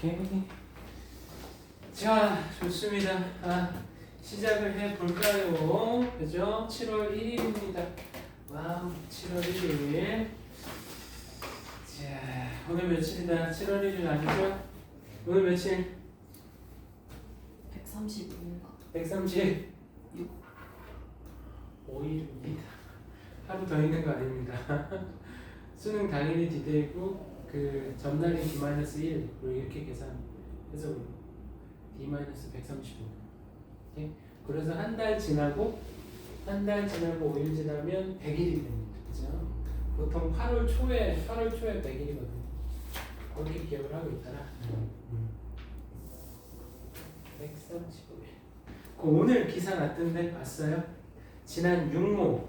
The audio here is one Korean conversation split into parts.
오케이. 자, 좋습니다. 시작을 해볼까요? 그죠? 7월 1일입니다. 와우, 7월 1일. 자, 오늘 며칠이다? 7월 1일 아니죠? 오늘 며칠? 135인가? 136. 5일입니다. 하루 더 있는 거 아닙니다. 수능 당일이 디데이고 그 전날이 D-1 이렇게 계산해서 D-135. 오케이? 그래서 한 달 지나고 5일 지나면 100일이 됩니다. 그죠? 보통 8월 초에 100일이거든요. 그렇게 기억을 하고 있더라. 135일. 오늘 기사 났던데 봤어요? 지난 육모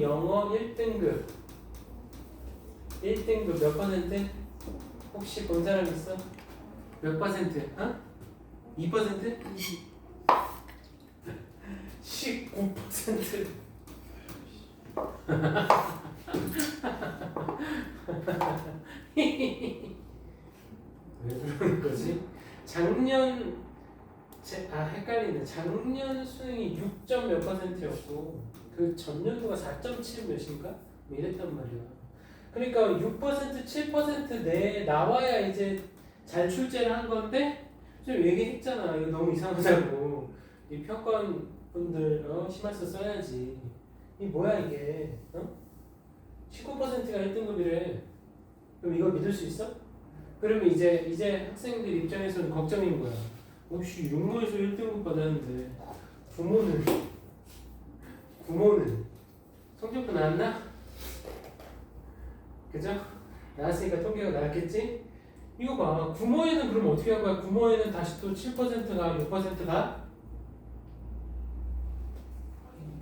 영어 1등급 몇 퍼센트? 혹시 본 사람 있어? 몇 퍼센트? 2%? 19%. 왜 그러는 거지? 헷갈리네. 작년 수능이 6점 몇 %였고 그 전년도가 4.7 몇인가? 뭐 이랬단 말이야. 그러니까 6% 7% 내에 나와야 이제 잘 출제를 한 건데 좀 얘기했잖아. 이거 너무 이상하다고. 이 평가원 분들 심할서 써야지. 이 뭐야 이게? 19%가 1등급이래. 그럼 이거 믿을 수 있어? 그러면 이제 학생들 입장에서는 걱정인 거야. 혹시 육모에서 1등급 받았는데 부모는 성적표 나왔나? 그죠? 나왔으니까 통계가 나왔겠지? 이거 봐. 구모에는 그럼 어떻게 한 거야? 구모에는 다시 또 7%가 6%가?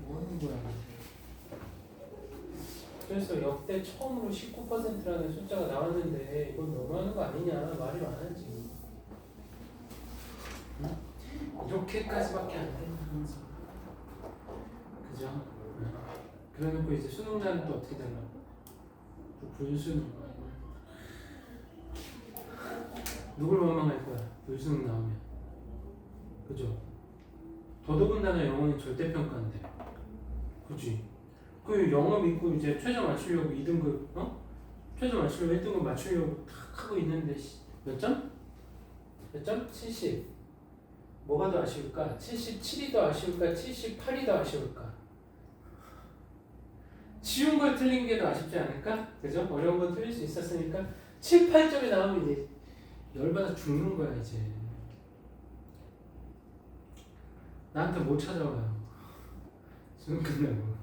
뭐 하는 거야? 그래서 역대 처음으로 19%라는 숫자가 나왔는데 이건 너무하는 거 아니냐 말이 많아지. 이렇게까지밖에 안 된다 항상. 그죠? 그래놓고 이제 수능날은 또 어떻게 되나? 불수능. 누굴 원망할 거야? 불수능 나오면. 그죠? 더더군다나 영어는 절대평가인데. 그치? 그 영어 믿고 이제 최저 맞추려고 2등급, 최저 맞추려고 1등급 맞추려고 탁 하고 있는데 몇 점? 몇 점? 70. 뭐가 더 아쉬울까? 77이 더 아쉬울까? 78이 더 아쉬울까? 쉬운 걸 틀린 게 더 아쉽지 않을까? 그죠? 어려운 거 틀릴 수 있었으니까 7, 8점이 나오면 이제 열받아 죽는 거야 이제. 나한테 못 찾아와요. 수능 끝나고.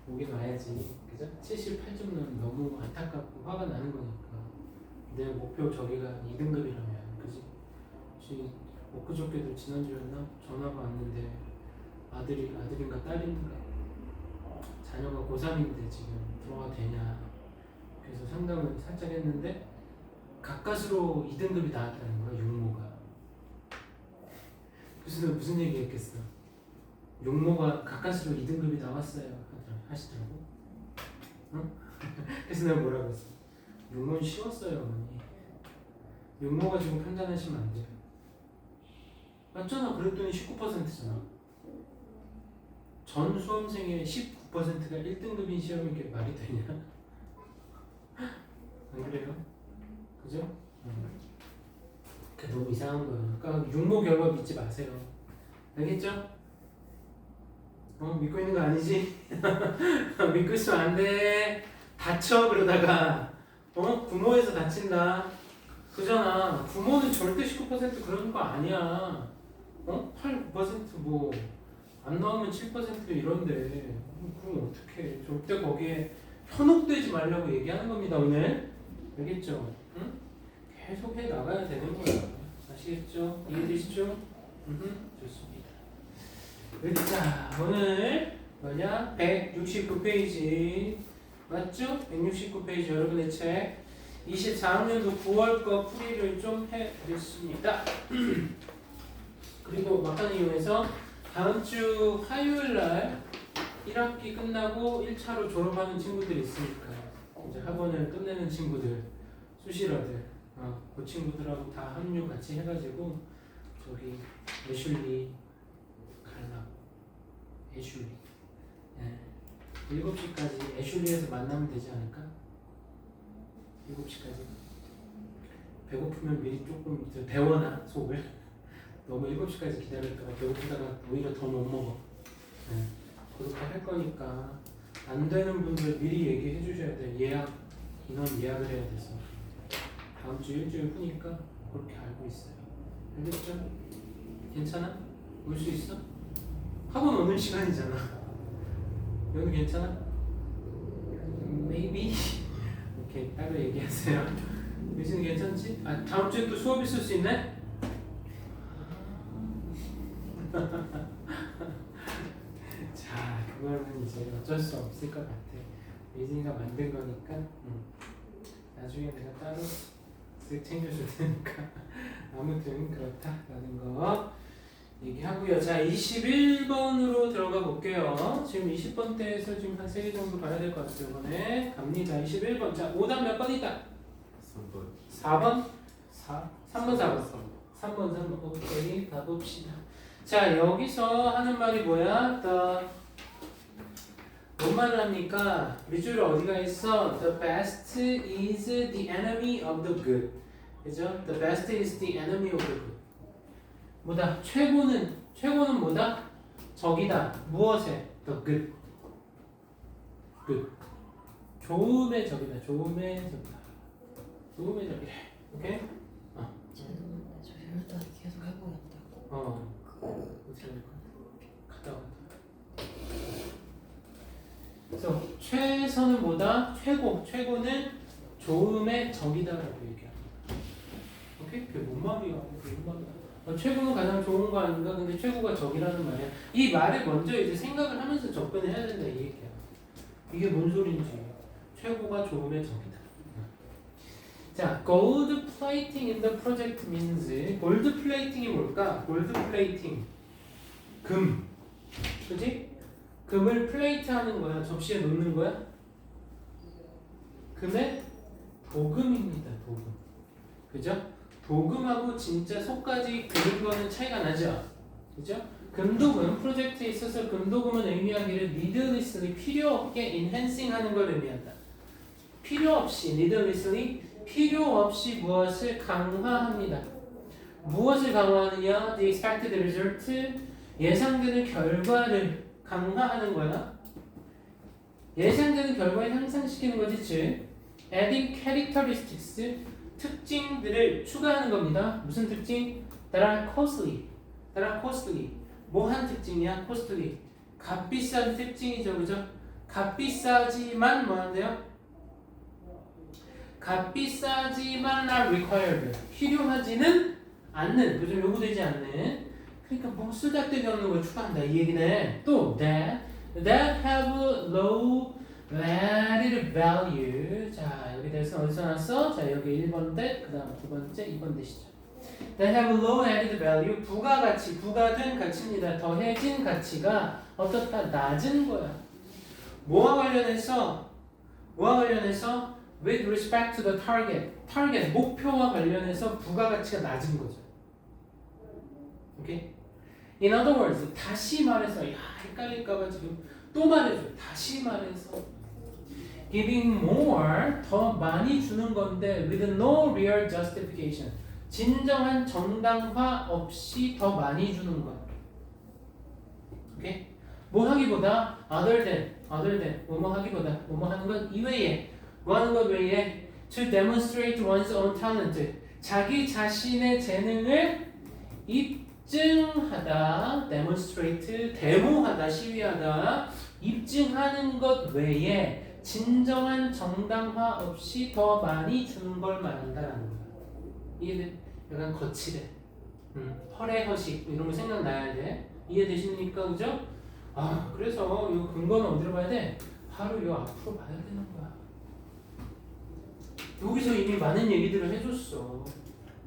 오긴 와야지. 그죠? 78점 나오면 너무 안타깝고 화가 나는 거니까. 내 목표 저기가 2등급이라면. 그지? 엊그저께도 지난주였나? 전화가 왔는데 아들인가 딸인가 자녀가 고3인데 지금 들어가도 되냐. 그래서 상담을 살짝 했는데 가까스로 2등급이 나왔다는 거야. 육모가. 그래서 내가 무슨 얘기 했겠어. 육모가 가까스로 2등급이 나왔어요 하시더라고. 응? 그래서 내가 뭐라고 했어. 육모는 쉬웠어요 어머니. 육모가 지금 판단하시면 안 돼요. 맞잖아. 그랬더니 19%잖아. 전 수험생의 19%가 1등급인 시험인 게 말이 되냐? 안 그래요? 그죠? 그 너무 이상한 거야. 그러니까 육모 결과 믿지 마세요. 알겠죠? 믿고 있는 거 아니지? 믿고 있으면 안 돼. 다쳐 그러다가 구모에서 다친다. 그잖아. 구모는 절대 19% 그런 거 아니야. 8, 9% 뭐 안 나오면 7% 이런데 그럼 어떡해. 절대 거기에 현혹되지 말라고 얘기하는 겁니다 오늘. 알겠죠? 응? 계속 해 나가야 되는 거야. 아시겠죠? 이해되시죠? 좋습니다. 자, 오늘 뭐냐? 169페이지 맞죠? 169페이지 여러분의 책 24학년도 9월 거 풀이를 좀 해드렸습니다. 그리고 막간을 이용해서 다음 주 화요일날 1학기 끝나고 1차로 졸업하는 친구들이 있으니까 이제 학원을 끝내는 친구들 수시러들 그 친구들하고 다 합류 같이 해가지고 저기 애슐리 가려고. 애슐리. 네. 7시까지 애슐리에서 만나면 되지 않을까? 7시까지. 배고프면 미리 조금 데워놔 속을. 너무 7시까지 기다렸다가 배고프다가 오히려 더 못 먹어. 네. 그렇게 할 거니까 안 되는 분들 미리 얘기해 주셔야 돼. 인원 예약을 해야 돼서. 다음 주 일주일 후니까 그렇게 알고 있어요. 알겠죠? 괜찮아? 올 수 있어? 학원 오는 시간이잖아. 여기 괜찮아? Maybe? 오케이, 따로 얘기하세요. 유진 괜찮지? 다음 주에 또 수업 있을 수 있네? 자, 그거는 이제 어쩔 수 없을 것 같아. 유진이가 만든 거니까 나중에 내가 따로 쓱 챙겨줄 테니까 아무튼 그렇다라는 거 얘기하고요. 자, 21번으로 들어가 볼게요. 지금 20번대에서 지금 한 3개 정도 가야 될 것 같아요. 이번에 갑니다. 21번. 자, 5단 몇 번이다? 3번. 4번? 3번, 4번. 3번. 오케이, 가봅시다. 자, 여기서 하는 말이 뭐야? 뭔 말을 합니까? 밑줄 어디가 있어? The best is the enemy of the good. 그죠? The best is the enemy of the good. 뭐다? 최고는 뭐다? 적이다. 무엇에? The good. good. 좋음의 적이다. 좋음의 적이다. 좋음의 적이래. 오케이? 죄송한데 저 이러다 계속 해보겠다고. 갔다 와. 그래서 최선은 뭐다? 최고는 좋음의 적이다라고 얘기합니다. 오케이? 그게 뭔 말이야? 최고는 가장 좋은 거 아닌가? 근데 최고가 적이라는 말이야. 이 말을 먼저 이제 생각을 하면서 접근해야 된다 이 얘기야. 이게 뭔 소린지. 최고가 좋음의 적이다. 자, gold plating in the project means gold plating이 뭘까? gold plating. 금. 그지? 금을 플레이트 하는 거야. 접시에 놓는 거야. 금의 도금입니다. 도금. 그죠? 도금하고 진짜 속까지 그린 거는 차이가 나죠? 그죠? 금도금, 프로젝트에 있어서 금도금은 의미하기를 needlessly 필요 없게 enhancing 하는 걸 의미한다. 필요 없이, needlessly 필요 없이 무엇을 강화합니다. 무엇을 강화하느냐? The expected result, 예상되는 결과를 강화하는 거야. 예상되는 결과를 향상시키는 거지, 즉 adding characteristics, 특징들을 추가하는 겁니다. 무슨 특징? that are costly. 뭐한 특징이야? costly. 값비싼 특징이죠, 그죠? 값비싸지만 뭐한대요? 값비싸지만 are required. 필요하지는 않는, 그죠? 요구되지 않는. 그러니까 뭐 쓰잘데기 없는 걸 추가한다 이 얘기네. 또 that have low added value. 자, 여기 대해서 어디서 나왔어? 자, 여기 1번 대, 그 다음 두 번째, 2번 대시죠. That have low added value. 부가가치, 부가된 가치입니다. 더해진 가치가 어떻다? 낮은 거야. 뭐와 관련해서? With respect to the target, 목표와 관련해서 부가가치가 낮은 거죠. 오케이? In other words, 다시 말해서, 헷갈릴까봐 지금 또 말해줘. 다시 말해서, giving more, 더 많이 주는 건데, with no real justification, 진정한 정당화 없이 더 많이 주는 거야. 오케이? 뭐 하기보다, other than, 뭐뭐 하기보다, 뭐뭐 하는 것 이외에, 뭐 하는 것 외에, to demonstrate one's own talent, 자기 자신의 재능을 입증하다, demonstrate, 데모하다, 시위하다, 입증하는 것 외에 진정한 정당화 없이 더 많이 주는 걸 말한다라는 거야. 이해돼? 약간 거칠해. 허례허식 이런 거 생각나야 돼. 이해되십니까? 그죠? 그래서 이 근거는 어디로 봐야 돼? 바로 이 앞으로 봐야 되는 거야. 여기서 이미 많은 얘기들을 해줬어.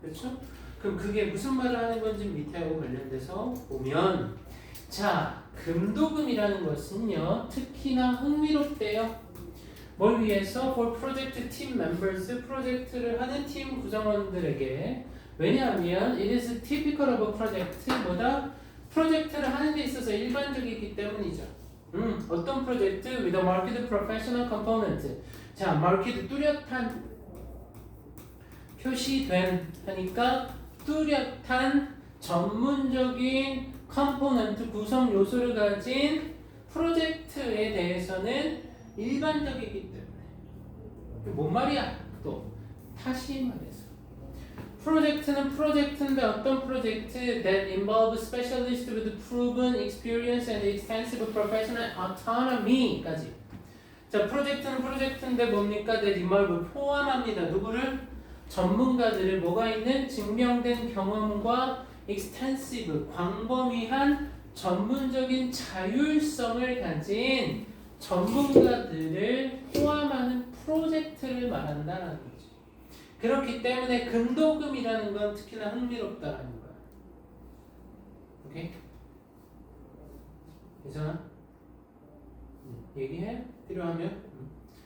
그렇죠? 그럼 그게 무슨 말을 하는 건지 밑에하고 관련돼서 보면, 자, 금도금이라는 것은요, 특히나 흥미롭대요. 뭘 위해서? For project team members, 프로젝트를 하는 팀 구성원들에게. 왜냐하면 it is typical of a project, 뭐다? 프로젝트를 하는 데 있어서 일반적이기 때문이죠. 어떤 프로젝트? With a marked professional component. 자, marked 뚜렷한, 표시된 하니까 뚜렷한 전문적인 컴포넌트 구성 요소를 가진 프로젝트에 대해서는 일반적이기 때문에. 뭔 말이야? 또 다시 말해서 프로젝트는 프로젝트인데 어떤 프로젝트? That involve specialists with proven experience and extensive professional autonomy까지. 자, 프로젝트는 프로젝트인데 뭡니까? That involve 포함합니다. 누구를? 전문가들을 뭐가 있는 증명된 경험과 extensive 광범위한 전문적인 자율성을 가진 전문가들을 포함하는 프로젝트를 말한다라는 거지. 그렇기 때문에 금도금이라는 건 특히나 흥미롭다라는 거야. 오케이? 괜찮아? 얘기해? 필요하면?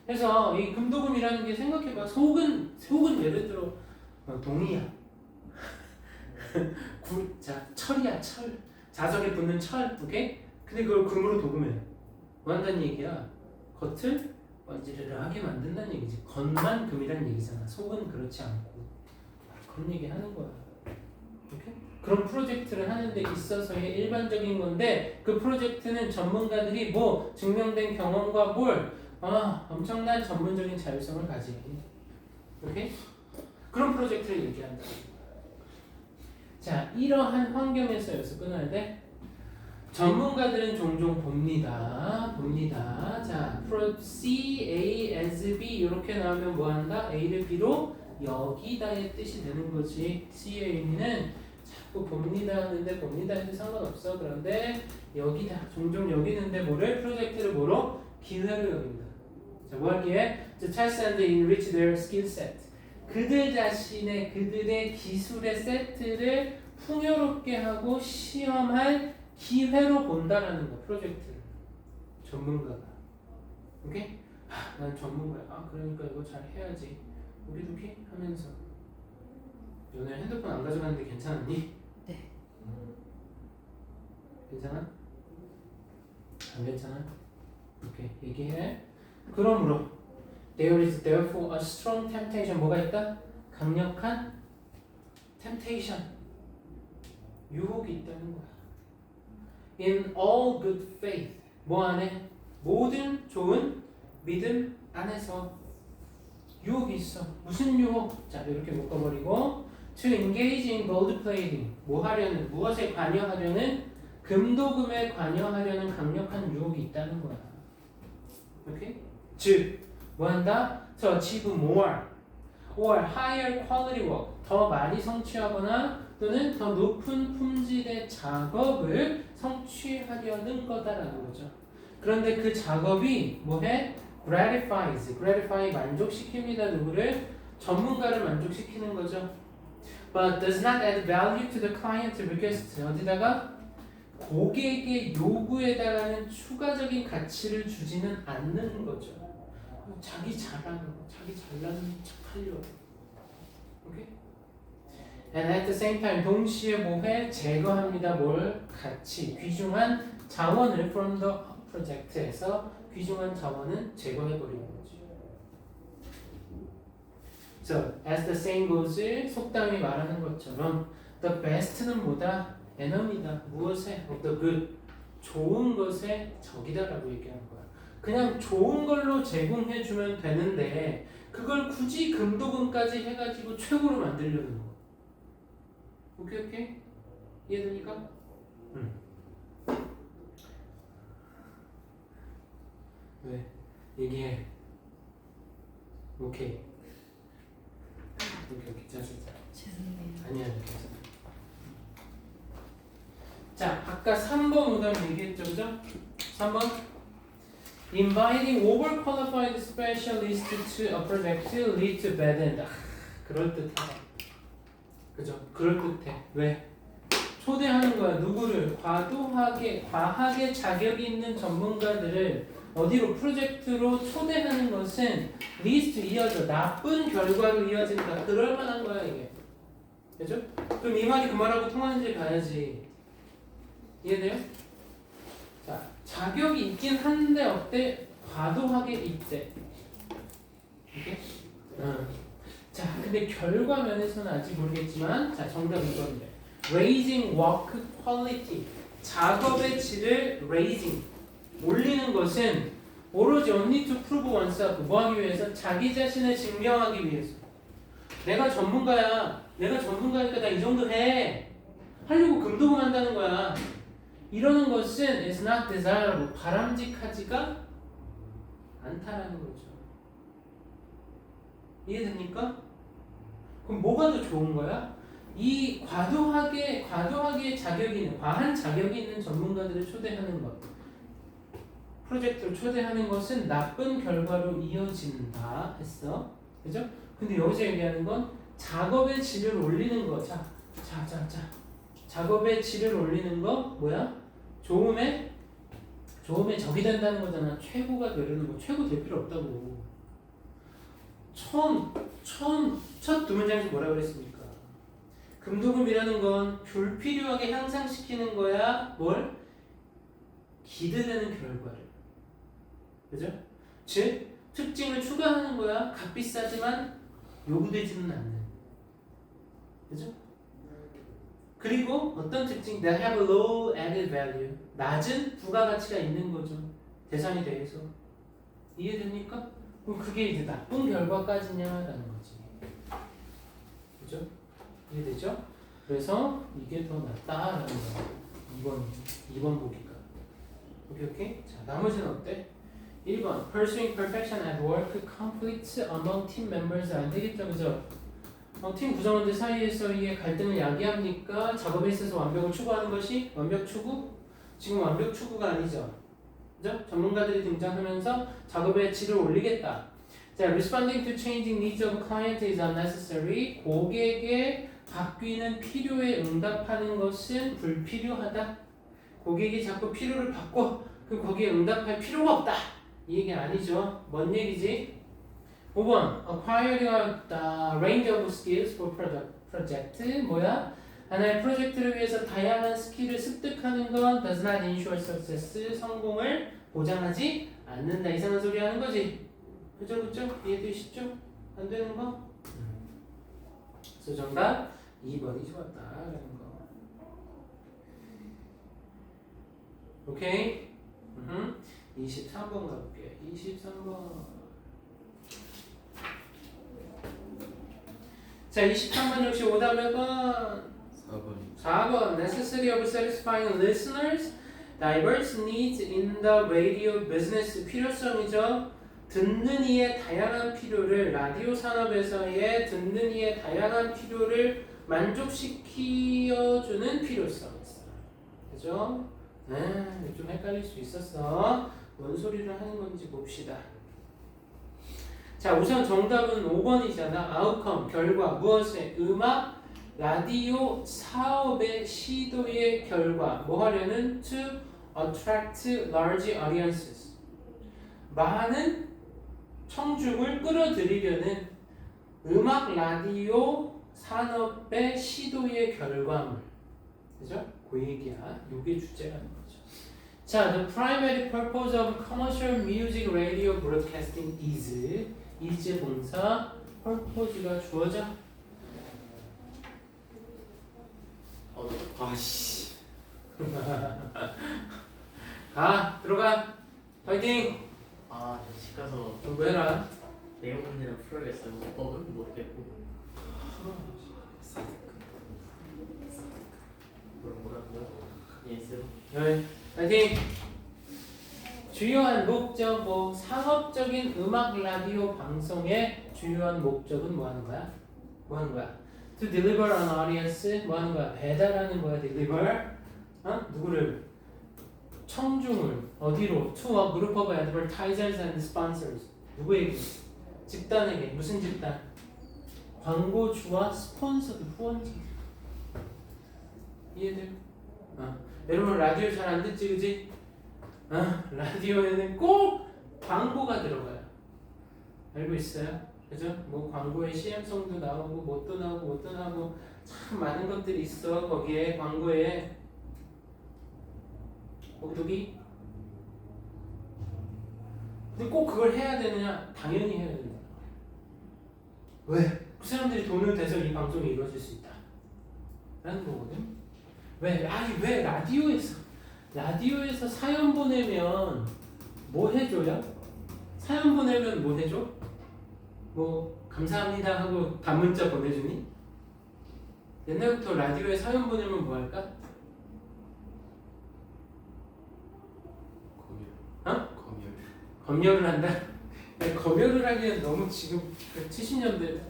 그래서 이 금도금이라는 게 생각해봐. 속은 예를 들어 동이야. 철이야, 철. 자석에 붙는 철, 오케이? 근데 그걸 금으로 도금해. 뭐 한다는 얘기야? 겉을 번지르르하게 만든다는 얘기지. 겉만 금이란 얘기잖아. 속은 그렇지 않고. 그런 얘기 하는 거야. 오케이? 그런 프로젝트를 하는 데 있어서의 일반적인 건데 그 프로젝트는 전문가들이 뭐 증명된 경험과 엄청난 전문적인 자율성을 가진. 오케이? 그런 프로젝트를 얘기한다. 자, 이러한 환경에서 끊어야 돼. 전문가들은 종종 봅니다. 자, C, A, as B 이렇게 나오면 뭐 한다? A를 B로 여기다의 뜻이 되는 거지. C, A는 자꾸 봅니다 하는데 봅니다 해도 상관없어. 그런데 여기다 종종 여기는데 뭐를? 프로젝트를 뭐로? 기회로 여긴다. 자, 뭐 하기에? To test and enrich their skill set. 그들의 기술의 세트를 풍요롭게 하고 시험할 기회로 본다라는 거. 프로젝트를 전문가가. 오케이? 난 전문가야. 그러니까 이거 잘 해야지. 오키도키 하면서. 오늘 핸드폰 안 가져가는데 괜찮았니? 네. 괜찮아? 안 괜찮아? 오케이, 얘기해. 그러므로 there is therefore a strong temptation. 뭐가 있다? 강력한 temptation. 유혹이 있다는 거야. In all good faith. 뭐 안에? 모든 좋은 믿음 안에서 유혹이 있어. 무슨 유혹? 자, 이렇게 묶어버리고 to engage in gold plating. 뭐 하려는? 무엇에 관여하려는? 금도금에 관여하려는 강력한 유혹이 있다는 거야. 오케이? 즉, 뭐 한다? To achieve more or higher quality work. 더 많이 성취하거나 또는 더 높은 품질의 작업을 성취하려는 거다라는 거죠. 그런데 그 작업이 뭐해? gratify 만족시킵니다. 누구를? 전문가를 만족시키는 거죠. But does not add value to the client's request. 어디다가? 고객의 요구에다가는 추가적인 가치를 주지는 않는 거죠. 자기 잘하는 거, 자기 잘나는 척 하려고. 오케이? And at the same time, 동시에 뭐해? 제거합니다. 뭘? 가치, 귀중한 자원을 from the project에서 귀중한 자원은 제거해버리는 거죠. So, as the saying goes, 속담이 말하는 것처럼 the best는 뭐다? enemy다. 무엇에? of the good. 좋은 것의 적이다라고 얘기하는 거야. 그냥 좋은 걸로 제공해주면 되는데 그걸 굳이 금도금까지 해가지고 최고로 만들려는 거. 오케이? 이해되니까? 응. 왜? 얘기해. 오케이. 짜증나. 죄송해요. 아니야, 괜찮아. 자, 아까 3번 오답 얘기했죠, 그죠? 3번. Inviting overqualified specialists to a project lead to bad end. 그럴듯하다. 그죠? 그럴듯해. 왜? 초대하는 거야. 누구를? 과하게 자격이 있는 전문가들을 어디로 프로젝트로 초대하는 것은 leads to 이어져 나쁜 결과로 이어진다. 그럴 만한 거야 이게. 그죠? 그럼 이 말이 그 말하고 통하는지 봐야지. 이해돼요? 자, 자격이 있긴 한데 어때? 과도하게 있대. 이게? 자, 근데 결과 면에서는 아직 모르겠지만, 자, 정답 이건데. Raising work quality. 작업의 질을 raising. 올리는 것은 오로지 only to prove oneself. 뭐 하기 위해서? 자기 자신을 증명하기 위해서. 내가 전문가야. 내가 전문가니까 나 이 정도 해. 하려고 금도금 한다는 거야. 이러는 것은 is not desirable. 바람직하지가 않다라는 거죠. 이해됩니까? 그럼 뭐가 더 좋은 거야? 이 과도하게 자격이 있는, 과한 자격이 있는 전문가들을 초대하는 것. 프로젝트를 초대하는 것은 나쁜 결과로 이어진다 했어. 그죠? 근데 여기서 얘기하는 건 작업의 질을 올리는 거. 자. 작업의 질을 올리는 거 뭐야? 좋음에 적이 된다는 거잖아. 최고가 되려는 거. 최고 될 필요 없다고. 첫 두 문장에서 뭐라 그랬습니까? 금도금이라는 건 불필요하게 향상시키는 거야. 뭘? 기대되는 결과를. 그죠? 즉 특징을 추가하는 거야. 값비싸지만 요구되지는 않는. 그죠? 그리고 어떤 특징? They have a low added value. 낮은 부가가치가 있는 거죠. 대상에 대해서. 이해됩니까? 그럼 그게 이제 나쁜 결과까지냐라는 거지. 그죠? 이해되죠? 그래서 이게 더 낫다라는 거. 2번 보기가. 오케이? 자, 나머지는 어때? 1번 Pursuing perfection at work conflicts among team members. 안 되겠죠, 그죠? 팀 구성원들 사이에서의 갈등을 야기합니까? 작업에 있어서 완벽을 추구하는 것이 완벽 추구? 지금 완벽 추구가 아니죠. 그죠? 전문가들이 등장하면서 작업의 질을 올리겠다. 자, responding to changing needs of client is unnecessary. 고객의 바뀌는 필요에 응답하는 것은 불필요하다. 고객이 자꾸 필요를 바꿔. 그럼 거기에 응답할 필요가 없다. 이 얘기 아니죠. 뭔 얘기지? 5번 acquiring a range of skills for project. 뭐야? 하나의 프로젝트를 위해서 다양한 스킬을 습득하는 건 does not ensure success. 성공을 보장하지 않는다. 이상한 소리 하는 거지. 그죠? 이해되시죠? 안 되는 거? 그래서 정답 2번이 좋았다라는 거. 오케이? 23번 가볼게요. 23번. 자, 23번 역시 오답 몇 번? 4번. Necessity of satisfying listeners' diverse needs in the radio business. 필요성이죠. 듣는 이의 다양한 필요를, 라디오 산업에서의 듣는 이의 다양한 필요를 만족시켜주는 필요성 있어. 그죠? 좀 헷갈릴 수 있었어. 뭔 소리를 하는 건지 봅시다. 자, 우선 정답은 5번이잖아. outcome, 결과. 무엇의? 음악, 라디오 사업의 시도의 결과. 뭐 하려는? to attract large audiences. 많은 청중을 끌어들이려는 음악, 라디오 산업의 시도의 결과물. 그죠? 그 얘기야. 요게 주제라는 거죠. 자, the primary purpose of commercial music radio broadcasting is. 이제 동사 purpose가 주어져. 아씨. 가, 들어가. 파이팅. 저 집 가서 공부해라. 내용 문제는 풀어야겠어요. 법은 모르겠고. 뭐라고요? 예스. 네, 파이팅. 주요한 목적, 뭐 상업적인 음악 라디오 방송의 주요한 목적은 뭐 하는 거야? 뭐 하는 거야? To deliver an audience. 뭐 하는 거야? 배달하는 거야. deliver. 누구를? 청중을 어디로? To a group of advertisers and sponsors. 누구에게? 집단에게. 무슨 집단? 광고주와 스폰서, 후원자. 이해돼요? 여러분 라디오 잘 안 듣지, 그지? 라디오에는 꼭 광고가 들어가요. 알고 있어요? 그죠? 뭐 광고에 CM송도 나오고 뭣도 나오고 뭣도 나오고 참 많은 것들이 있어. 거기에 광고에 오두기. 근데 꼭 그걸 해야 되느냐? 당연히 해야 된다. 왜? 그 사람들이 돈을 대서 이 방송이 이루어질 수 있다 라는 거거든. 왜? 아니 왜 라디오에서 사연 보내면 뭐 해줘요? 사연 보내면 뭐 해줘? 뭐 감사합니다 하고 단문자 보내주니? 옛날부터 라디오에 사연 보내면 뭐 할까? 검열을 한다? 아니, 검열을 하기엔 너무 지금 70년대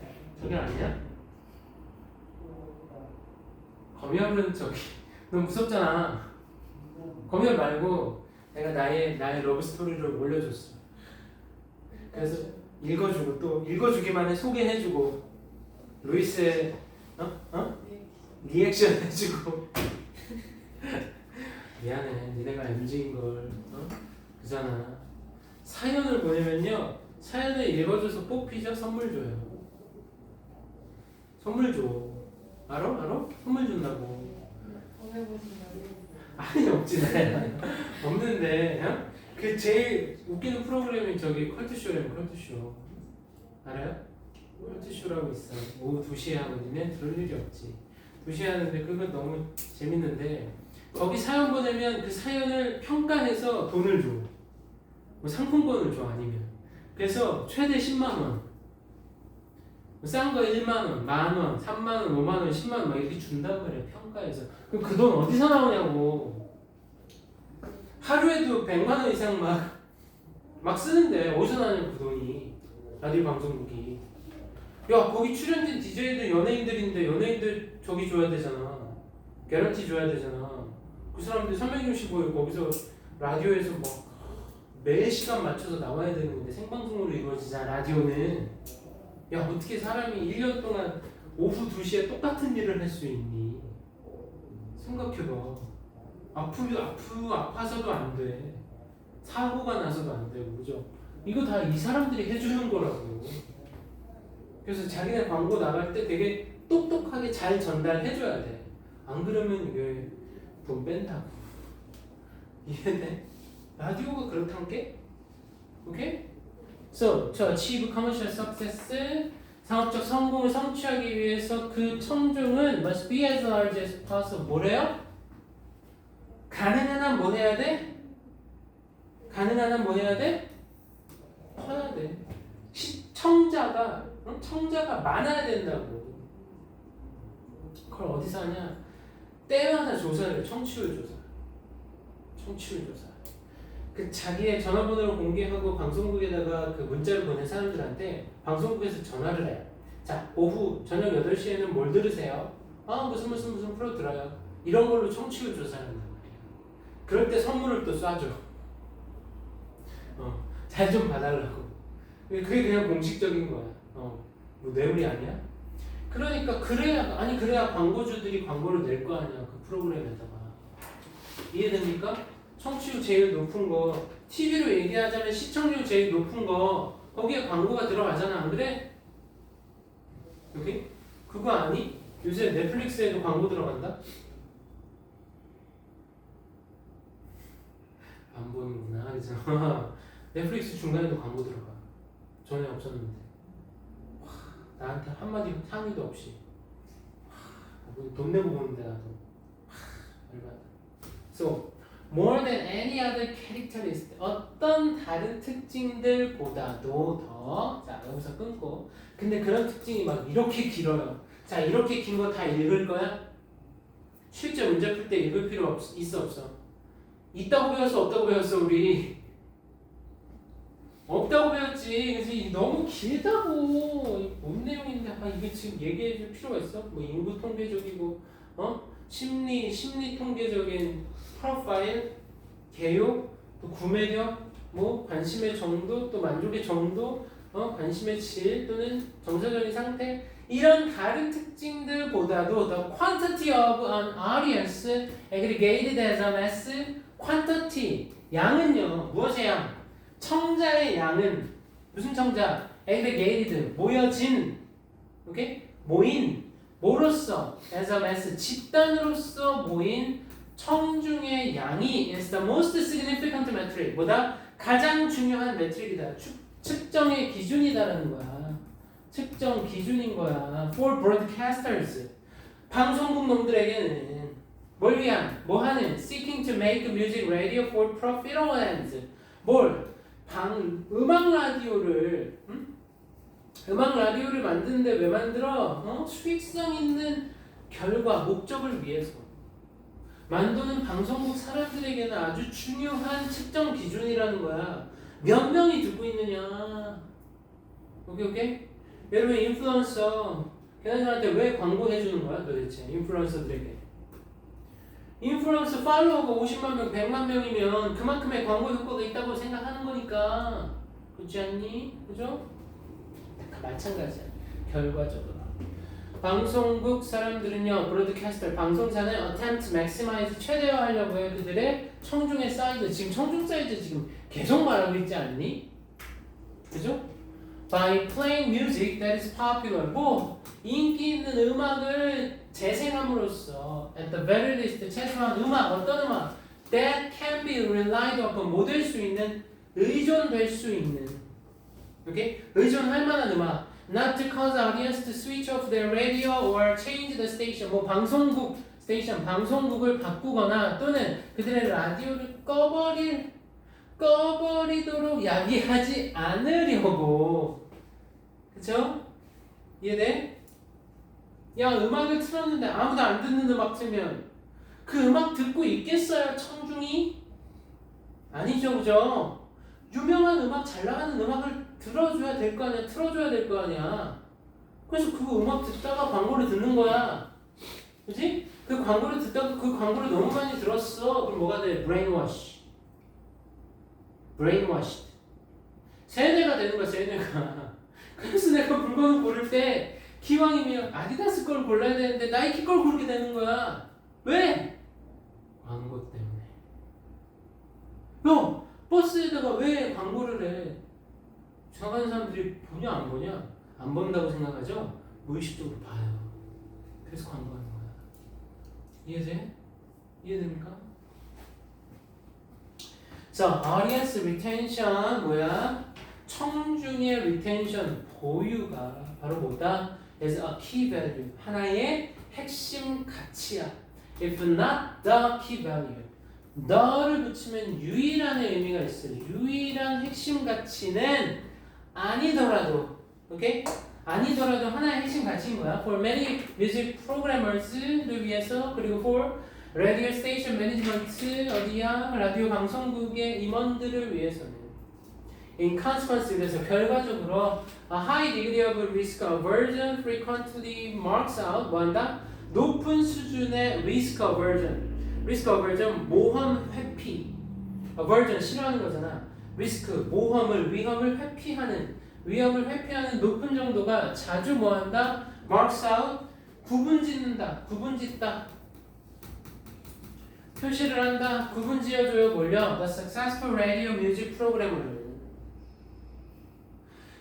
저게 아니야? 검열은 저기 너무 무섭잖아. 검열 말고 내가 나의 러브스토리를 올려줬어. 그래서 읽어주고 또 읽어주기만 해 소개해주고 루이스의 리액션 해주고 미안해 니네가 MZ인걸 그잖아. 사연을 보내면요 사연을 읽어줘서 뽑히죠. 선물 줘요. 선물 줘. 알아? 선물 준다고. 아니 없지 나야 없는데 그 제일 웃기는 프로그램이 저기 컬투쇼래요. 컬투쇼 알아요? 컬투쇼라고 있어. 오후 2시에 하거든요. 그럴 일이 없지. 2시에 하는데 그건 너무 재밌는데 거기 사연 보내면 그 사연을 평가해서 돈을 줘. 뭐 상품권을 줘 아니면. 그래서 최대 10만원 싼 거 1만원, 만원, 3만원, 5만원, 10만원 막 이렇게 준단 말이야 평가해서. 그럼 그 돈 어디서 나오냐고. 하루에도 100만원 이상 막 쓰는데 어디서 나냐고 그 돈이. 라디오 방송국이. 야 거기 출연진 DJ들 연예인들인데 연예인들 저기 줘야 되잖아. 개런티 줘야 되잖아. 그 사람들 365일 거기서 라디오에서 뭐 매 시간 맞춰서 나와야 되는 건데 생방송으로 이루어지잖아 라디오는. 야 어떻게 사람이 1년 동안 오후 2시에 똑같은 일을 할 수 있니? 생각해봐. 아파서도 안 돼. 사고가 나서도 안 되고 그죠? 이거 다 이 사람들이 해주는 거라고. 그래서 자기네 광고 나갈 때 되게 똑똑하게 잘 전달해줘야 돼. 안 그러면 이게 돈 뺀다고. 이해돼? 라디오가 그렇단 게? 오케이? So, to achieve commercial success, 상업적 성공을 성취하기 위해서 그 청중은 must be as large as possible. 뭐래요? 가능한 한 뭐 해야 돼? 가능한 한 뭐 해야 돼? 커야 돼. 청자가 많아야 된다고. 그걸 어디서 하냐? 때마다 조사를 해. 청취율 조사. 그 자기의 전화번호를 공개하고 방송국에다가 그 문자를 보낸 사람들한테 방송국에서 전화를 해요. 자, 오후 저녁 8시에는 뭘 들으세요? 무슨 프로 들어요. 이런 걸로 청취율 조사한단 말이에요. 그럴 때 선물을 또 쏴줘. 잘 좀 봐달라고. 그게 그냥 공식적인 거야. 뭐 뇌물이 아니야? 그러니까 그래야 광고주들이 광고를 낼 거 아니야. 그 프로그램에다가. 이해됩니까? 청취율 제일 높은 거, TV로 얘기하자면 시청률 제일 높은 거, 거기에 광고가 들어가잖아, 안 그래? 여기? 그거 아니? 요새 넷플릭스에도 광고 들어간다? 안 보는구나, 그죠? 넷플릭스 중간에도 광고 들어가. 전에 없었는데. 와, 나한테 한마디 상의도 없이. 돈 내고 보는데 나도. 얼마나. So, more than any other characteristic, 어떤 다른 특징들보다도 더. 자, 여기서 끊고. 근데 그런 특징이 막 이렇게 길어요. 자, 이렇게 긴 거 다 읽을 거야? 실제 문제 풀 때 읽을 필요 있어 없어? 있다고 배웠어 없다고 배웠어 우리? 없다고 배웠지. 그래서 너무 길다고. 뭔 내용인데 이게 지금 얘기해 줄 필요가 있어? 뭐 인구 통계적이고 심리 통계적인 프로파일, 개요, 또 구매력, 뭐 관심의 정도, 또 만족의 정도, 관심의 질 또는 정서적인 상태, 이런 다른 특징들보다도 the quantity of an audience aggregated as a mass, quantity, 양은요, 무엇의 양? 청자의 양은 무슨 청자? aggregated, 모여진, 오케이? 모인, 뭐로서? as a mass, 집단으로서 모인 청중의 양이 is the most significant metric, 뭐다? 가장 중요한 메트릭이다. 측정의 기준이다라는 거야. 측정 기준인 거야. For broadcasters, 방송국 놈들에게는 뭘 위한? 뭐 하는? Seeking to make music radio for profitable ends. 뭘? 음악 라디오를 음악 라디오를 만드는데 왜 만들어? 수익성 있는 결과, 목적을 위해서 만드는 방송국 사람들에게는 아주 중요한 측정 기준이라는 거야. 몇 명이 듣고 있느냐. 오케이? 여러분 인플루언서 걔네들한테 왜 광고해주는 거야 도대체? 인플루언서들에게 인플루언서 팔로워가 50만 명, 100만 명이면 그만큼의 광고 효과가 있다고 생각하는 거니까. 그렇지 않니? 그죠? 다 마찬가지야. 결과적으로 방송국 사람들은요, 브로드캐스터, 방송사는 attempt to maximize, 최대화하려고 해요. 그들의 청중의 사이즈, 지금 청중 사이즈 지금 계속 말하고 있지 않니? 그죠? By playing music that is popular, 뭐 인기 있는 음악을 재생함으로써 at the very least, 최소한 음악, 어떤 음악 that can be relied upon, 못 될 수 있는, 의존될 수 있는, 오케이? 의존할 만한 음악, not to cause audience to switch off their radio or change the station, 뭐 방송국 스테이션, 방송국을 바꾸거나 또는 그들의 라디오를 꺼버리도록 야기하지 않으려고. 그쵸? 이해돼? 야, 음악을 틀었는데 아무도 안 듣는 음악 틀면 그 음악 듣고 있겠어요, 청중이? 아니죠, 그죠? 유명한 음악, 잘 나가는 음악을 들어줘야 될 거 아니야, 틀어줘야 될 거 아니야. 그래서 그 음악 듣다가 광고를 듣는 거야. 그지? 그 광고를 듣다가 그 광고를 너무 많이 들었어. 그럼 뭐가 돼? brainwashed. 세뇌가 되는 거야, 세뇌가. 그래서 내가 물건을 고를 때 기왕이면 아디다스 걸 골라야 되는데 나이키 걸 고르게 되는 거야. 왜? 광고 때문에. 형, 버스에다가 왜 광고를 해? 지나가는 사람들이 보냐 안 보냐? 안 본다고 생각하죠? 무의식적으로 봐요. 그래서 광고하는 거야. 이해돼? 이해됩니까? 자, audience retention 뭐야? 청중의 retention, 보유가 바로 뭐다? is a key value, 하나의 핵심 가치야. If not the key value, the를 붙이면 유일한의 의미가 있어요. 유일한 핵심 가치는 아니더라도, 오케이? 아니더라도 하나의 핵심 가치인 거야. For many music programmers를 위해서, 그리고 for radio station management, 어디야? 라디오 방송국의 임원들을 위해서는. In consequence, 그래서 결과적으로 a high degree of risk aversion frequently marks out, 뭐한다? 높은 수준의 risk aversion. risk aversion, 모험 회피. aversion, 싫어하는 거잖아. risk, 모험을, 위험을 회피하는 높은 정도가 자주 뭐한다? marks out, 구분짓는다, 구분짓다. 표시를 한다, 구분지어줘요, 뭘요? The successful radio music program을.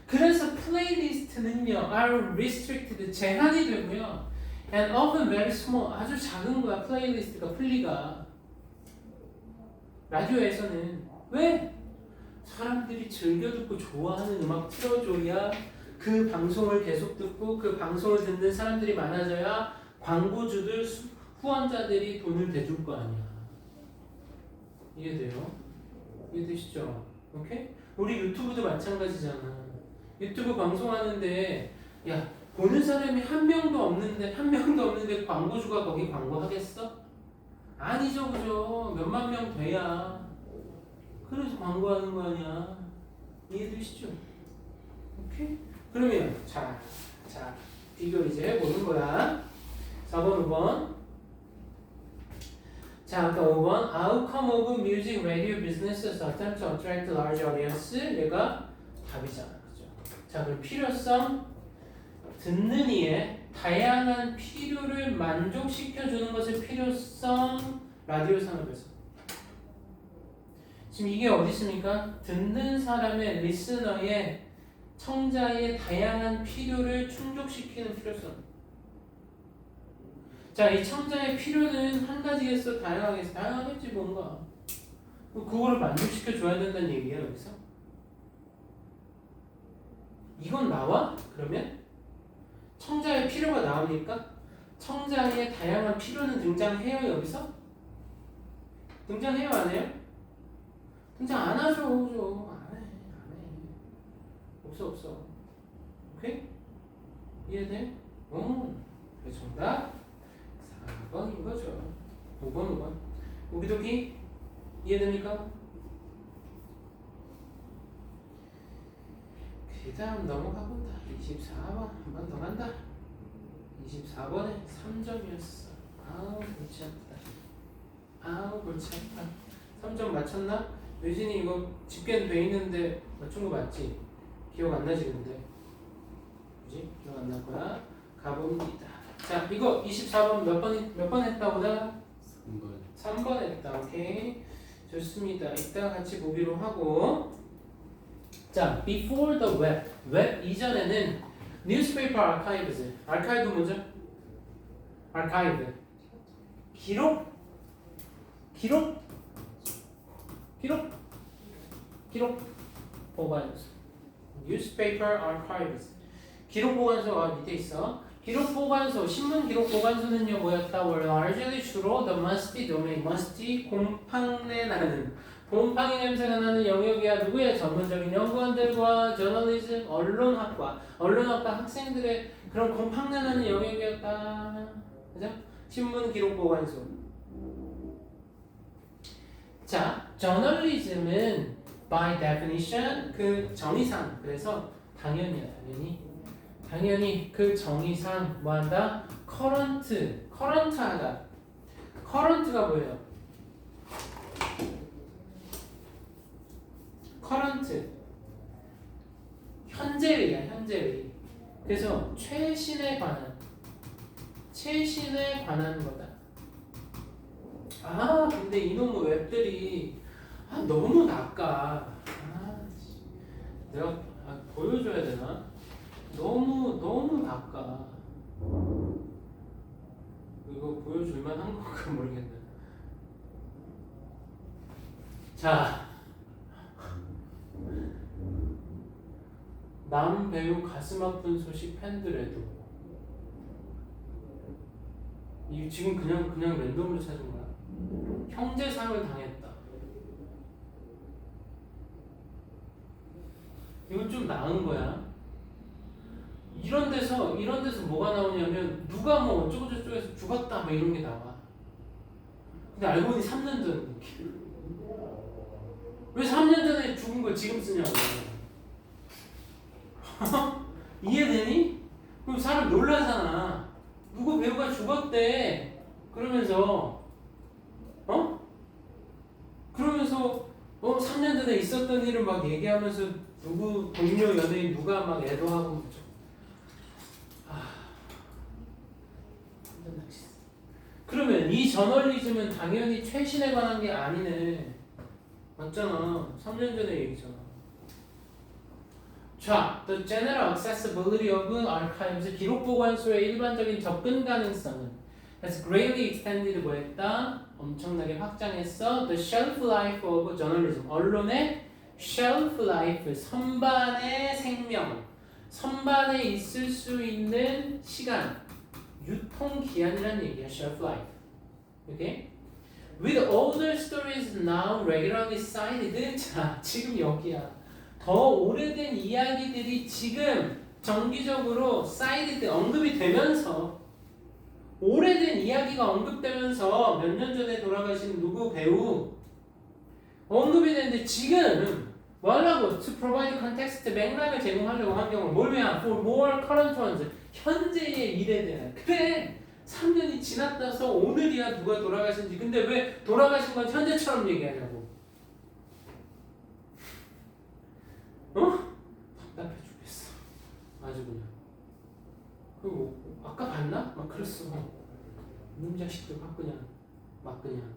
그래서 플레이리스트는요, are restricted, 제한이 되고요. And often very small, 아주 작은 거야, 플레이리스트가, 플리가. 라디오에서는. 왜? 사람들이 즐겨 듣고 좋아하는 음악 틀어줘야 그 방송을 계속 듣고 그 방송을 듣는 사람들이 많아져야 광고주들, 후원자들이 돈을 대줄 거 아니야. 이해돼요? 이해되시죠? 오케이? 우리 유튜브도 마찬가지잖아. 유튜브 방송하는데 야, 보는 사람이 한 명도 없는데 광고주가 거기 광고하겠어? 아니죠, 그죠? 몇만 명 돼야. 그래서 광고하는 거 아니야. 이해되시죠? 오케이? 그러면 자 비교 이제 해보는 거야. 4번, 5번. 자, 아까 5번 Outcome of music radio businesses attempt to attract large audience. 얘가 답이잖아, 그죠? 자, 그럼 필요성, 듣는 이의 다양한 필요를 만족시켜주는 것의 필요성, 라디오 산업에서. 지금 이게 어디 있습니까? 듣는 사람의 리스너의 청자의 다양한 필요를 충족시키는 필요성. 자, 이 청자의 필요는 한 가지겠어? 다양하겠어? 다양하겠지 뭔가. 그거를 만족시켜 줘야 된다는 얘기야 여기서. 이건 나와? 그러면? 청자의 필요가 나오니까 청자의 다양한 필요는 등장해요 여기서? 등장해요 안 해요? 등장 안 하죠. 안 해. 없어. 오케이? 이해돼? 그래서 정답 4번인 거죠. 5번. 오기도기 이해됩니까? 그 다음 넘어가 본다. 24번 한 번 더 간다. 24번에 3점이었어. 아우 골치 아프다. 3점 맞췄나? 유진이 이거 집계는 돼 있는데 맞춘 거 맞지? 기억 안 나지 근데? 그지? 기억 안 날 거야. 가봅니다. 자 이거 24번 몇 번 했다 보다? 3번 했다. 오케이. 좋습니다. 이따 같이 보기로 하고. 자, before the web. 웹 이전에는 newspaper archives. archive 뭐죠? archive. 기록 보관소. newspaper archives. 기록 보관소가 밑에 있어. 기록 보관소, 신문 기록 보관소는요 뭐였다? were largely 주로 the musty domain, musty 곰팡내 나는 곰팡이 냄새가 나는 영역이야. 누구의 전문적인 연구원들과 저널리즘, 언론학과 학생들의 그런 곰팡내 나는 영역이었다. 그죠? 신문 기록 보관소. 자, 저널리즘은 by definition 그 정의상 그래서 당연히 그 정의상 뭐한다? current하다. current가 뭐예요? current 현재의. 그래서 최신에 관한 거다. 아 근데 이놈의 웹들이 너무 낚아. 내가 보여줘야 되나? 너무 낚아. 이거 보여줄만 한 건가 모르겠네. 자, 남 배우 가슴 아픈 소식 팬들에도 이 지금 그냥 랜덤으로 찾은 거야. 형제상을 당했다. 이건 좀 나은 거야. 이런 데서 뭐가 나오냐면 누가 뭐 어쩌고저쩌고해서 죽었다 막 이런 게 나와. 근데 알고 보니 3년 전. 왜 3년 전에 죽은 걸 지금 쓰냐고. 이해되니? 그럼 사람 놀라잖아. 누구 배우가 죽었대. 그러면서 3년 전에 있었던 일을 막 얘기하면서 누구 동료 연예인 누가 막 애도하고 그러면 이 저널리즘은 당연히 최신에 관한 게 아니네. 맞잖아. 3년 전의 얘기잖아. 자, the general accessibility of archives 기록 보관소의 일반적인 접근 가능성은 has greatly extended 뭐했다? 엄청나게 확장했어. The shelf life of journalism 언론의 shelf life 선반의 생명 선반에 있을 수 있는 시간 유통 기한이라는 얘기야. shelf life. 오케이? With older stories now regularly cited. 자, 지금 여기야. 더 오래된 이야기들이 지금 정기적으로 cited 언급이 되면서 오래된 이야기가 언급되면서 몇 년 전에 돌아가신 누구 배우 언급이 되는데 지금 뭐 하려고? To provide context 맥락을 제공하려고 한 경우 뭘 왜야? For more current ones 현재의 일에 대한 그래 3년이 지났다서 오늘이야 누가 돌아가신지. 근데 왜 돌아가신 건 현재처럼 얘기하냐고. 답답해 죽겠어. 아주 그냥. 그리고 아까 봤나? 막 그랬어. 이놈 자식들 막 그냥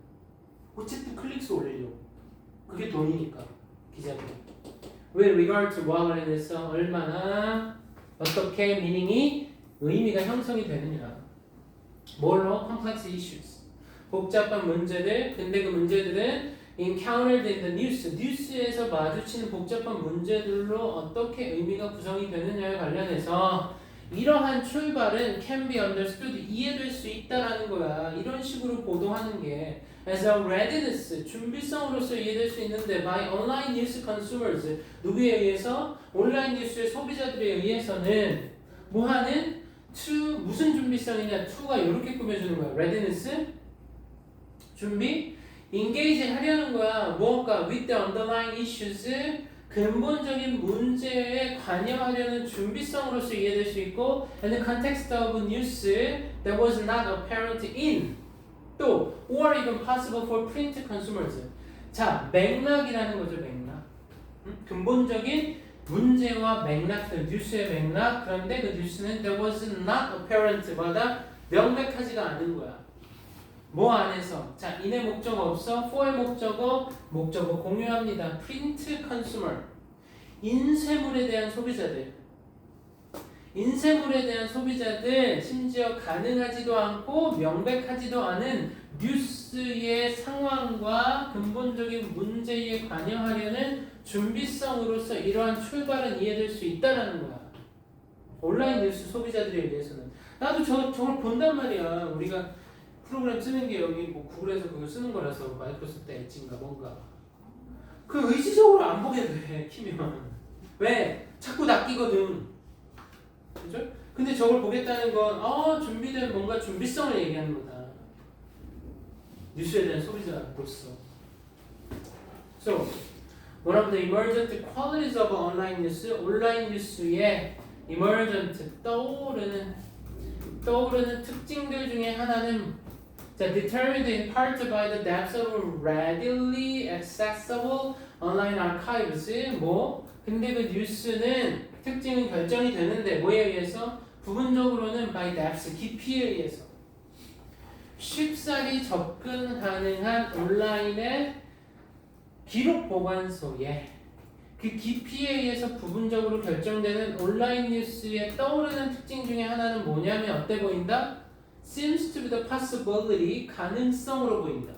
어쨌든 클릭수 올리려고. 그게 돈이니까 기자들. With regard to 뭐와 관련해서 얼마나 어떻게 meaning이 의미가 형성이 되느냐. 뭘로? complex issues. 복잡한 문제들. 근데 그 문제들은 encountered in the news. 뉴스에서 마주치는 복잡한 문제들로 어떻게 의미가 구성이 되느냐에 관련해서 이러한 출발은 can be understood. 이해될 수 있다라는 거야. 이런 식으로 보도하는 게 as a readiness. 준비성으로서 이해될 수 있는데 by online news consumers. 누구에 의해서? 온라인 뉴스의 소비자들에 의해서는 뭐하는? to 무슨 준비성이냐? to가 이렇게 꾸며주는 거야. readiness 준비 engage 하려는 거야. 무엇과 with the underlying issues 근본적인 문제에 관여하려는 준비성으로서 이해될 수 있고 and the context of news that was not apparent in 또 or even possible for print consumers. 자, 맥락이라는 거죠. 맥락. 근본적인 문제와 맥락들, 뉴스의 맥락. 그런데 그 뉴스는 that was not apparent마다 명백하지가 않은 거야. 뭐 안에서? 자, in의 목적어 없어. for의 목적어 공유합니다. print consumer. 인쇄물에 대한 소비자들. 인쇄물에 대한 소비자들, 심지어 가능하지도 않고 명백하지도 않은 뉴스의 상황과 근본적인 문제에 관여하려는 준비성으로서 이러한 출발은 이해될 수 있다는 거야. 온라인 뉴스 소비자들에 의해서는. 나도 저걸 본단 말이야. 우리가 프로그램 쓰는 게 여기 뭐 구글에서 그거 쓰는 거라서 마이크로소프트 엣지인가 뭔가. 그 의지적으로 안 보게 돼. 키면. 왜? 자꾸 낚이거든. 그죠? 근데 저걸 보겠다는 건 준비된 뭔가 준비성을 얘기하는 거다. 뉴스에 대한 소비자로서. So, one of the emergent qualities of online news, 온라인 뉴스의 emergent 떠오르는 특징들 중에 하나는 determined in part by the depth of readily accessible online archives. 근데 그 뉴스는 특징은 결정이 되는데 뭐에 의해서? 부분적으로는 by depth, 깊이에 의해서. 쉽사리 접근 가능한 온라인의 기록 보관소에 그 깊이에 의해서 부분적으로 결정되는 온라인 뉴스의 떠오르는 특징 중에 하나는 뭐냐면 어때 보인다? seems to be the possibility, 가능성으로 보인다.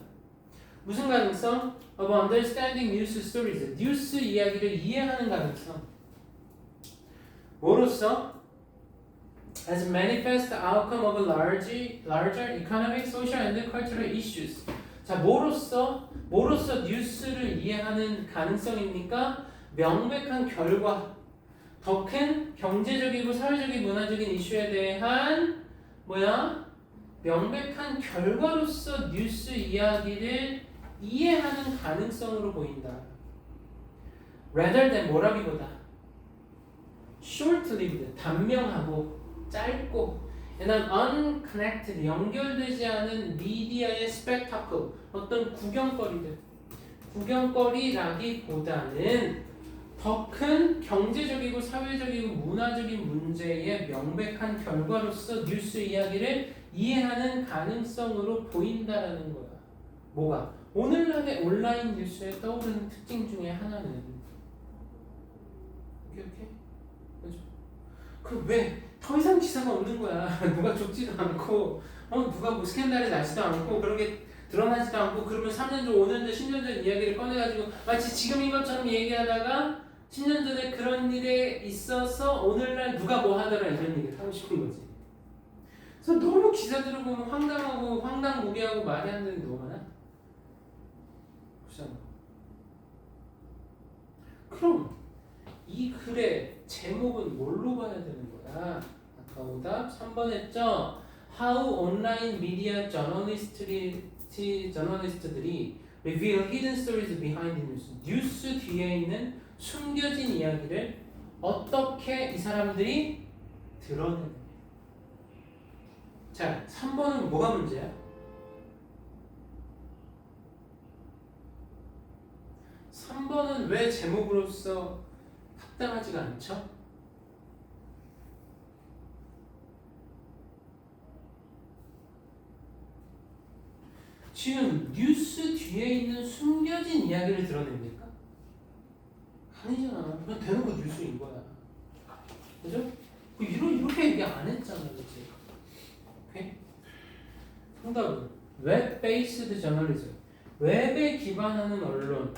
무슨 가능성? of understanding news stories, 뉴스 이야기를 이해하는 가능성. 뭐로써? as manifest outcome of larger economic, social and cultural issues. 자, 뭐로써 뉴스를 이해하는 가능성입니까? 명백한 결과, 더 큰 경제적이고 사회적인 문화적인 이슈에 대한 명백한 결과로서 뉴스 이야기를 이해하는 가능성으로 보인다. rather than 뭐라기보다 short-lived, 단명하고 짧고 and unconnected, 연결되지 않은 미디어의 spectacle, 어떤 구경거리라기보다는 더 큰 경제적이고 사회적이고 문화적인 문제의 명백한 결과로서 뉴스 이야기를 이해하는 가능성으로 보인다라는 거야. 뭐가? 오늘날의 온라인 뉴스에 떠오르는 특징 중에 하나는 오케이? 그죠? 그 왜 더 이상 기사가 없는 거야. 누가 죽지도 않고 누가 뭐 스캔들이 나지도 않고 그렇게 드러나지도 않고 그러면 3년 전, 5년 전, 10년 전 이야기를 꺼내가지고 마치 지금인 것처럼 얘기하다가 10년 전에 그런 일에 있어서 오늘날 누가 뭐 하더라 이런 얘기를 하고 싶은 거지. 그래서 너무 기사들을 보면 황당하고 황당무계하고 말이 안 되는 게 너무 많아. 그렇잖아. 그럼 이 글의 제목은 뭘로 봐야 되는 거야? 아까 오답 3번 했죠? How online media journalist들이 reveal hidden stories behind the news. 뉴스 뒤에 있는 숨겨진 이야기를 어떻게 이 사람들이 드러내느냐. 자, 3번은 뭐가 문제야? 3번은 왜 제목으로서 합당하지가 않죠? 지금 뉴스 뒤에 있는 숨겨진 이야기를 드러냅니까? 아니잖아. 그냥 대놓고 뉴스인 거야. 그죠? 이렇게 얘기 안 했잖아, 그치? 오케이? 정답은 웹-베이스드 저널리즘. 웹에 기반하는 언론.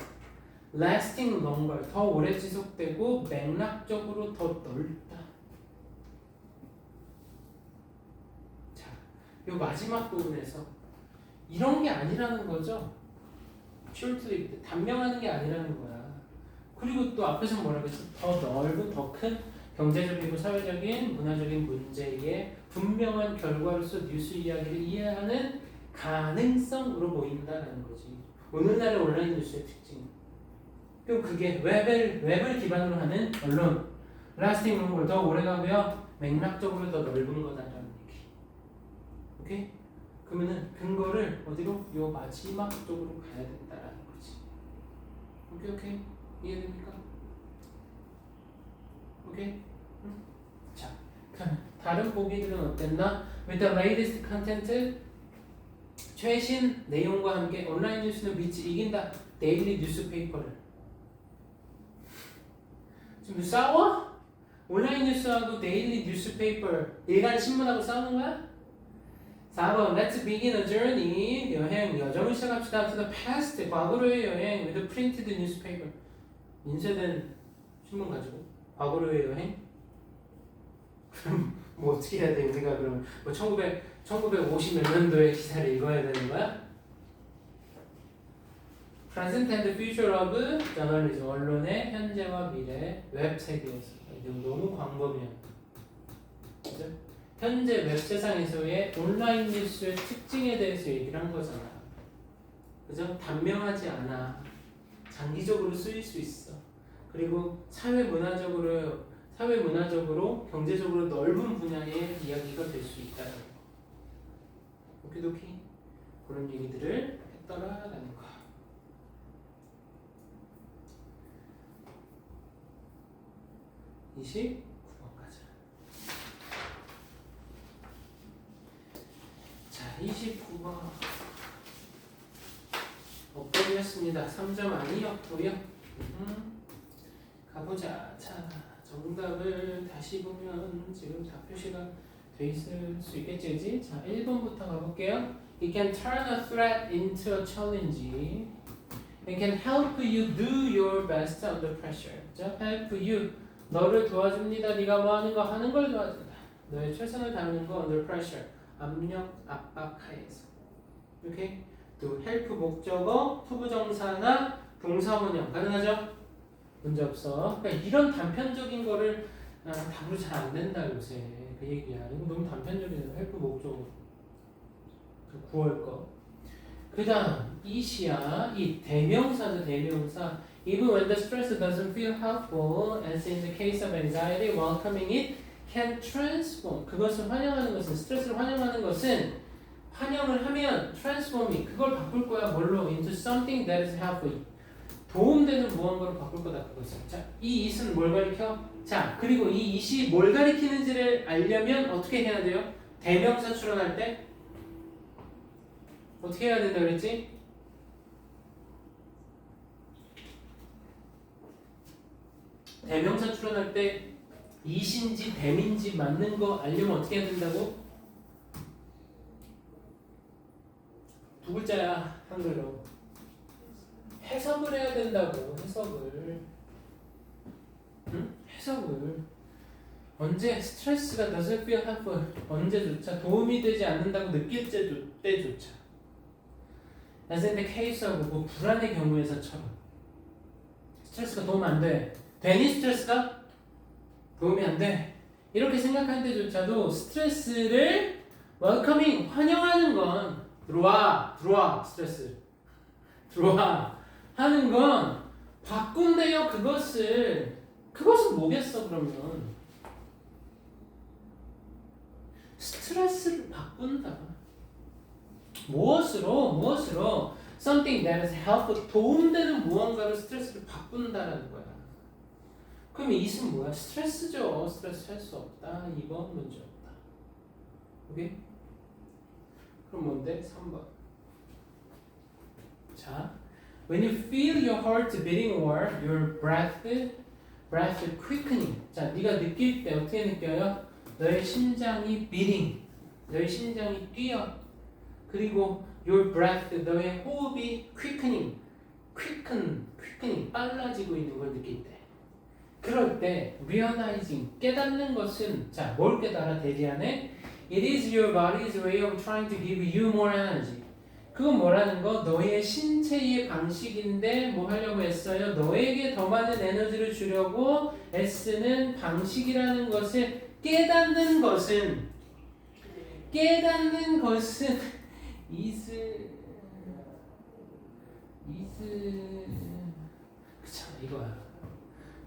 lasting longer. 더 오래 지속되고 맥락적으로 더 넓다. 자, 요 마지막 부분에서 이런 게 아니라는 거죠. pure to the 단명하는 게 아니라는 거야. 그리고 또 앞에서 뭐라고 했어? 더 넓은, 더 큰 경제적이고 사회적인, 문화적인 문제에 분명한 결과로서 뉴스 이야기를 이해하는 가능성으로 보인다는 거지. 오늘날의 온라인 뉴스의 특징. 그리고 그게 웹을 기반으로 하는 언론, 라스팅 롱을 더 오래가고요, 맥락적으로 더 넓은 거다라는 얘기. 오케이? 그러면은 근거를 어디로? 요 마지막 쪽으로 가야 된다라는 거지. 오케이? 이해됩니까? 오케이? 응? 자, 그럼 다른 보기들은 어땠나? With the latest content, 최신 내용과 함께 온라인 뉴스는 빛이 이긴다. 데일리 뉴스페이퍼를. 지금 싸워? 온라인 뉴스하고 데일리 뉴스페이퍼, 일간 신문하고 싸우는 거야? 4번 Let's begin a journey. 여정을 시작합시다. To the past. 과거로의 여행. With a printed newspaper. 인쇄된 신문 가지고 과거로의 여행? 그럼 뭐 어떻게 해야 돼? 우리가 그럼 뭐 1950 몇 년도의 기사를 읽어야 되는 거야? Present and future of journalism. 언론의 현재와 미래 웹 세계에서. 너무 광범위한. 그죠? 현재 웹 세상에서의 온라인 뉴스의 특징에 대해서 얘기를 한 거잖아. 그죠? 단명하지 않아. 장기적으로 쓰일 수 있어. 그리고 사회 문화적으로, 경제적으로 넓은 분야의 이야기가 될 수 있다는 거. 오키도키. 그런 얘기들을 했더라라는 거. (29번) 가자. 자, 29번. 엇법이었습니다. 3점 아니었고요. 가보자. 자, 정답을 다시 보면 지금 다 표시가 돼 있을 수 있겠지, 그지? 자, 1번부터 가볼게요. It can turn a threat into a challenge. It can help you do your best under pressure. 자, help you. 너를 도와줍니다. 네가 뭐 하는 거 하는 걸 도와준다. 너의 최선을 다하는 거 under pressure. 압력, 압박 하에서. 오케이? 또 help 목적어, 투부정사나 동사원형 가능하죠? 문제 없어. 그러니까 이런 단편적인 거를 답으로 잘 안 된다 요새. 그 얘기야. 이거 너무 단편적이네. help 목적어. 9월 거. 그 다음 이시야. 이 대명사죠. 대명사. Even when the stress doesn't feel helpful, as in the case of anxiety, welcoming it can transform. 그것을 환영하는 것은, 스트레스를 환영하는 것은, 환영을 하면 transform이 그걸 바꿀 거야. 뭘로? Into something that is helpful. 도움되는 무언가로 바꿀 거다. 그것을. 자, 이 it은 뭘 가리켜? 자, 그리고 이 it이 뭘 가리키는지를 알려면 어떻게 해야 돼요? 대명사 출연할 때 어떻게 해야 된다 그랬지? 대명사 출연할 때 it인지 dem인지 맞는 거 알려면 어떻게 해야 된다고? 두 글자야. 한글로. 해석을 해야 된다고. 해석을. 응? 해석을. 언제 스트레스가 doesn't feel helpful. 언제조차 도움이 되지 않는다고 느낄 때조차. As in the case of 뭐 불안의 경우에서처럼. 스트레스가 도움 안 돼. 되니 스트레스가? 도움이 안 돼. 이렇게 생각할 때조차도 스트레스를 welcoming, 환영하는 건 들어와 스트레스 들어와 하는 건 바꾼대요. 그것은 뭐겠어? 그러면 스트레스를 바꾼다. 무엇으로 something that is helpful, 도움되는 무언가로 스트레스를 바꾼다라는 거야. 그럼 이 it은 뭐야? 스트레스죠. 스트레스 할 수 없다. 2번 문제 없다. 오케이? 그럼 뭔데? 3번. 자, when you feel your heart beating or your breath quickening. 자, 네가 느낄 때 어떻게 느껴요? 너의 심장이 beating. 너의 심장이 뛰어. 그리고 your breath, 너의 호흡이 quickening. quickening. 빨라지고 있는 걸 느낄 때. 그럴 때 realizing, 깨닫는 것은 자, 뭘 깨달아? 대리안에 it is your body's way of trying to give you more energy. 그건 뭐라는 거? 너의 신체의 방식인데 뭐 하려고 했어요? 너에게 더 많은 에너지를 주려고 애쓰는 방식이라는 것을 깨닫는 것은 is 그쵸, 이거야.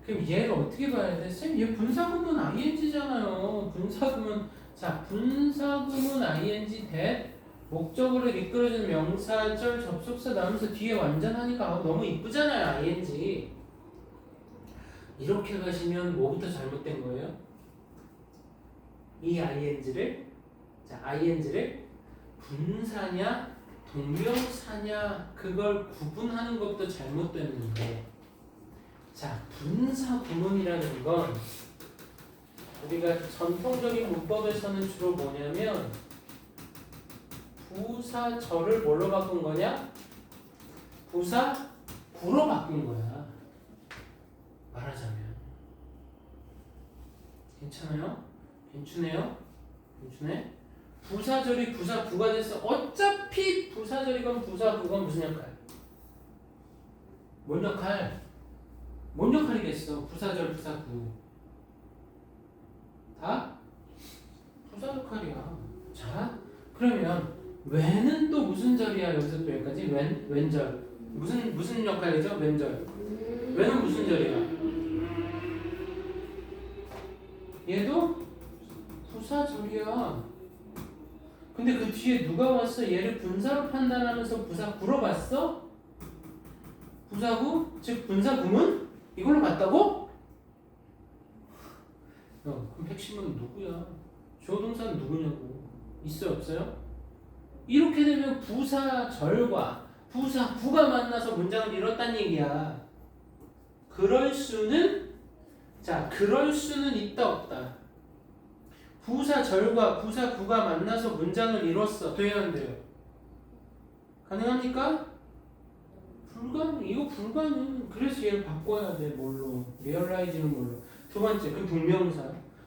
그럼 얘를 어떻게 봐야 돼? 쌤, 얘 분사구문 ing잖아요. 분사구문 ing that 목적으로 이끌어주는 명사절 접속사 나오면서 뒤에 완전하니까 너무 이쁘잖아요. ing. 이렇게 가시면 뭐부터 잘못된 거예요? 이 ing를 분사냐 동명사냐 그걸 구분하는 것도 잘못됐는데, 자, 분사 구문이라는 건 우리가 전통적인 문법에서는 주로 뭐냐면 부사절을 뭘로 바꾼 거냐? 부사구로 바꾼 거야. 말하자면 괜찮아요? 괜찮네? 부사절이 부사구가 됐어. 어차피 부사절이건 부사구건 무슨 역할? 뭔 역할이겠어? 부사절, 부사구 다 부사 역할이야. 자, 그러면 when은 또 무슨 절이야? 여기서 또 여기까지 웬절 무슨 역할이죠? 웬절. when은 무슨 절이야? 얘도 부사절이야. 근데 그 뒤에 누가 왔어? 얘를 분사로 판단하면서 부사구로 봤어? 부사구? 즉 분사구문? 이걸로 봤다고? 그럼 핵심은 누구야? 주어 동사는 누구냐고. 있어요, 없어요? 이렇게 되면 부사절과 부사구가 만나서 문장을 이뤘단 얘기야. 그럴 수는 있다 없다. 부사절과 부사구가 만나서 문장을 이뤘어. 돼야 안 돼요? 가능합니까? 이거 불가능. 그래서 얘를 바꿔야 돼. 뭘로? realize는 뭘로? 두 번째, 그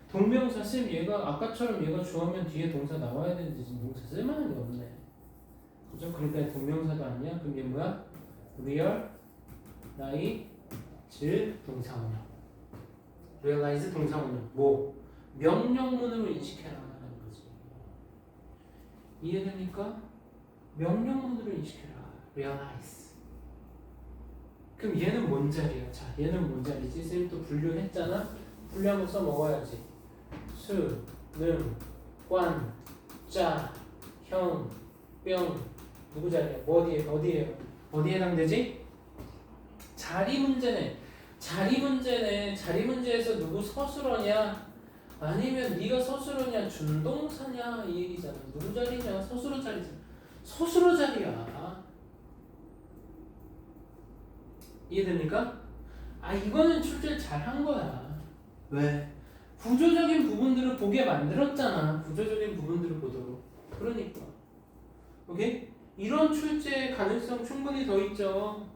동명사 쌤, 얘가 아까처럼 얘가 주어면 뒤에 동사 나와야 되는데 지금 동사 쓸만한 게 없네. 그죠? 그러니까 동명사도 아니야. 그럼 얘 뭐야? realize 동사원형. realize 동사원형. 뭐? 명령문으로 인식해라 라는 거지. 이해됩니까? 명령문으로 인식해라. realize. 그럼 얘는 뭔 자리야? 자, 얘는 뭔 자리지? 쌤이 또 분류했잖아? 분류하고 써먹어야지. 수, 능, 관, 자, 형, 뿅. 누구 자리야? 뭐 어디에 해당되지? 자리 문제네. 자리 문제에서 누구 서술어냐? 아니면 네가 서술어냐? 준동사냐? 이 얘기잖아. 누구 자리냐? 서술어 자리잖아. 서술어 자리야. 이해됩니까? 이거는 출제를 잘한 거야. 왜? 구조적인 부분들을 보게 만들었잖아. 구조적인 부분들을 보도록. 그러니까. 오케이? 이런 출제 가능성 충분히 더 있죠.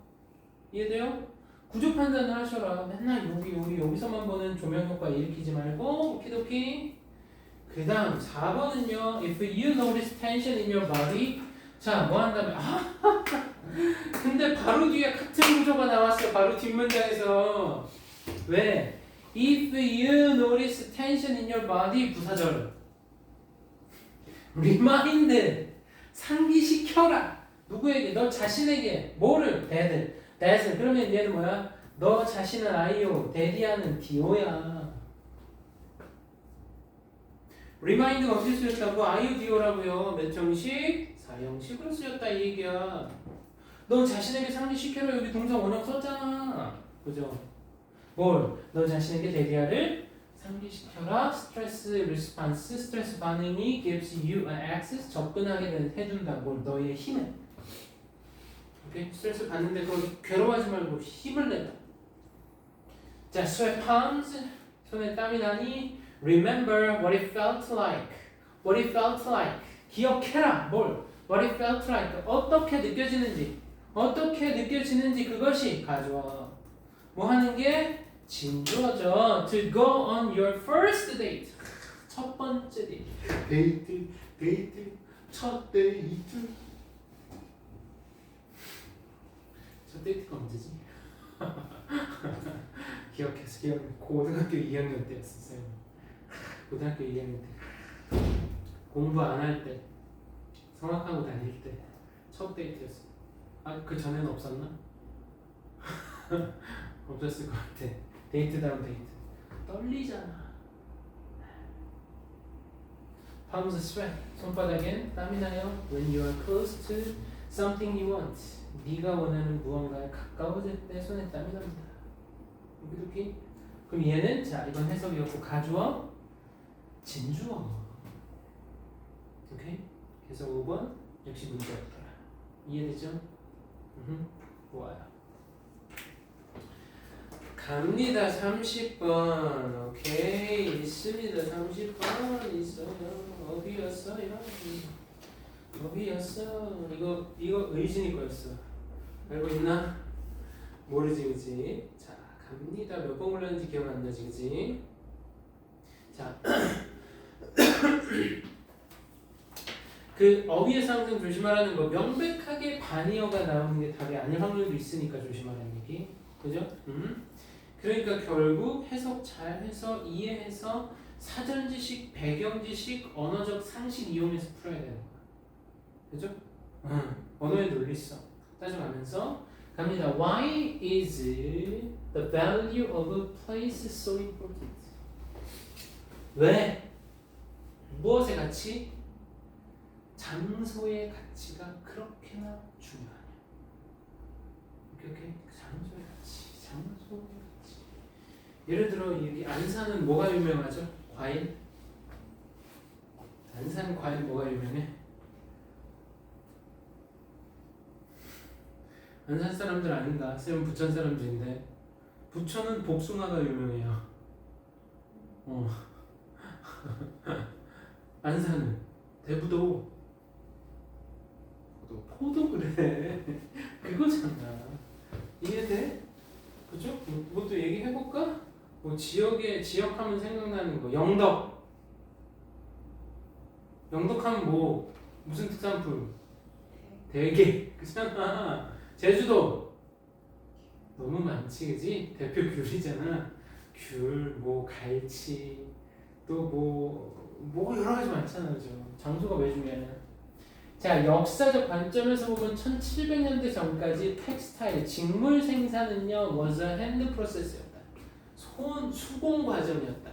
이해돼요? 구조 판단을 하셔라. 맨날 여기서만 보는 조명 효과 일으키지 말고. 오키도키. 그 다음 4번은요. If you notice tension in your body. 자, 뭐 한다면 근데 바로 뒤에 같은 구조가 나왔어. 바로 뒷문장에서. 왜? If you notice tension in your body. 부사절. Remind. 상기시켜라. 누구에게? 너 자신에게. 뭐를? that을. 그러면 얘는 뭐야? 너 자신은 I요. daddy하는 DO야. Remind가 어떻게 쓰였다고? I요, DO라고요. 몇 정식? 4형식으로 쓰였다 이 얘기야. 너 자신에게 상기시켜라. 여기 동사 원형 썼잖아. 그죠? 뭘? 너 자신에게 대리아를 상기시켜라. 스트레스 리스폰스, 스트레스 반응이 gives you an access, 접근하게 해준다. 뭘? 너의 힘을. 오케이? 스트레스 받는데 그걸 괴로워하지 말고 힘을 내라. 자, sweat palms. 손에 땀이 나니 remember what it felt like. what it felt like. 기억해라. 뭘? what it felt like. 어떻게 느껴지는지. 어떻게 느껴지는지 그것이 가져와. 뭐 하는 게? 진주어죠. To go on your first date. 첫 번째 데이트. 첫 데이트. 첫 데이트가 언제지? 기억해. 고등학교 2학년 때였어요. 고등학교 2학년 때. 공부 안 할 때. 성악하고 다닐 때. 첫 데이트였어. 아, 그 전에는 없었나? 없었을 것 같아. 데이트다운 데이트. 떨리잖아. Palms sweat. 손바닥엔 땀이 나요. When you are close to something you want. 네가 원하는 무언가에 가까워질 때 손에 땀이 납니다. 여기 그럼 얘는 자 이건 해석이었고 가주어 진주어. 오케이? 그래서 5번 역시 문제였더라. 이해되죠? 좋아요. 갑니다. 30번. 오케이. 있습니다. 30번 있어요. 어디였어요? 여기였어. 이거 의진이 거였어. 알고 있나? 모르지, 그지? 자, 갑니다. 몇 번 올렸는지 기억 안 나지, 그지? 자, 그 어휘에서 항상 조심하라는 거. 명백하게 반의어가 나오는 게 답이 아닐 확률도 있으니까 조심하라는 얘기. 그죠? 그러니까 결국 해석 잘 해서 이해해서 사전 지식, 배경 지식, 언어적 상식 이용해서 풀어야 되는 거야. 그죠? 언어의 논리 있어. 따져가면서 갑니다. Why is the value of a place so important? 왜? 무엇의 가치? 장소의 가치가 그렇게나 중요하냐? 오케이. 장소의 가치. 장소의 가치. 예를 들어 여기 안산은 뭐가 유명하죠? 과일? 안산 과일 뭐가 유명해? 안산 사람들 아닌가? 쌤은 부천 사람들인데 부천은 복숭아가 유명해요. 안산은 대부도 포도 그래. 그거잖아. 이해돼? 그죠? 뭐또 얘기해볼까? 뭐 지역하면 생각나는 거. 영덕하면 뭐 무슨 특산품? 대게. 그잖아. 제주도 너무 많지, 그지? 대표 귤이잖아. 귤, 뭐 갈치, 또 뭐 여러 가지 많잖아, 그죠? 장소가 왜 중요하냐? 자, 역사적 관점에서 보면 1700년대 전까지 텍스타일, 직물 생산은요, was a hand process였다. 수공 과정이었다.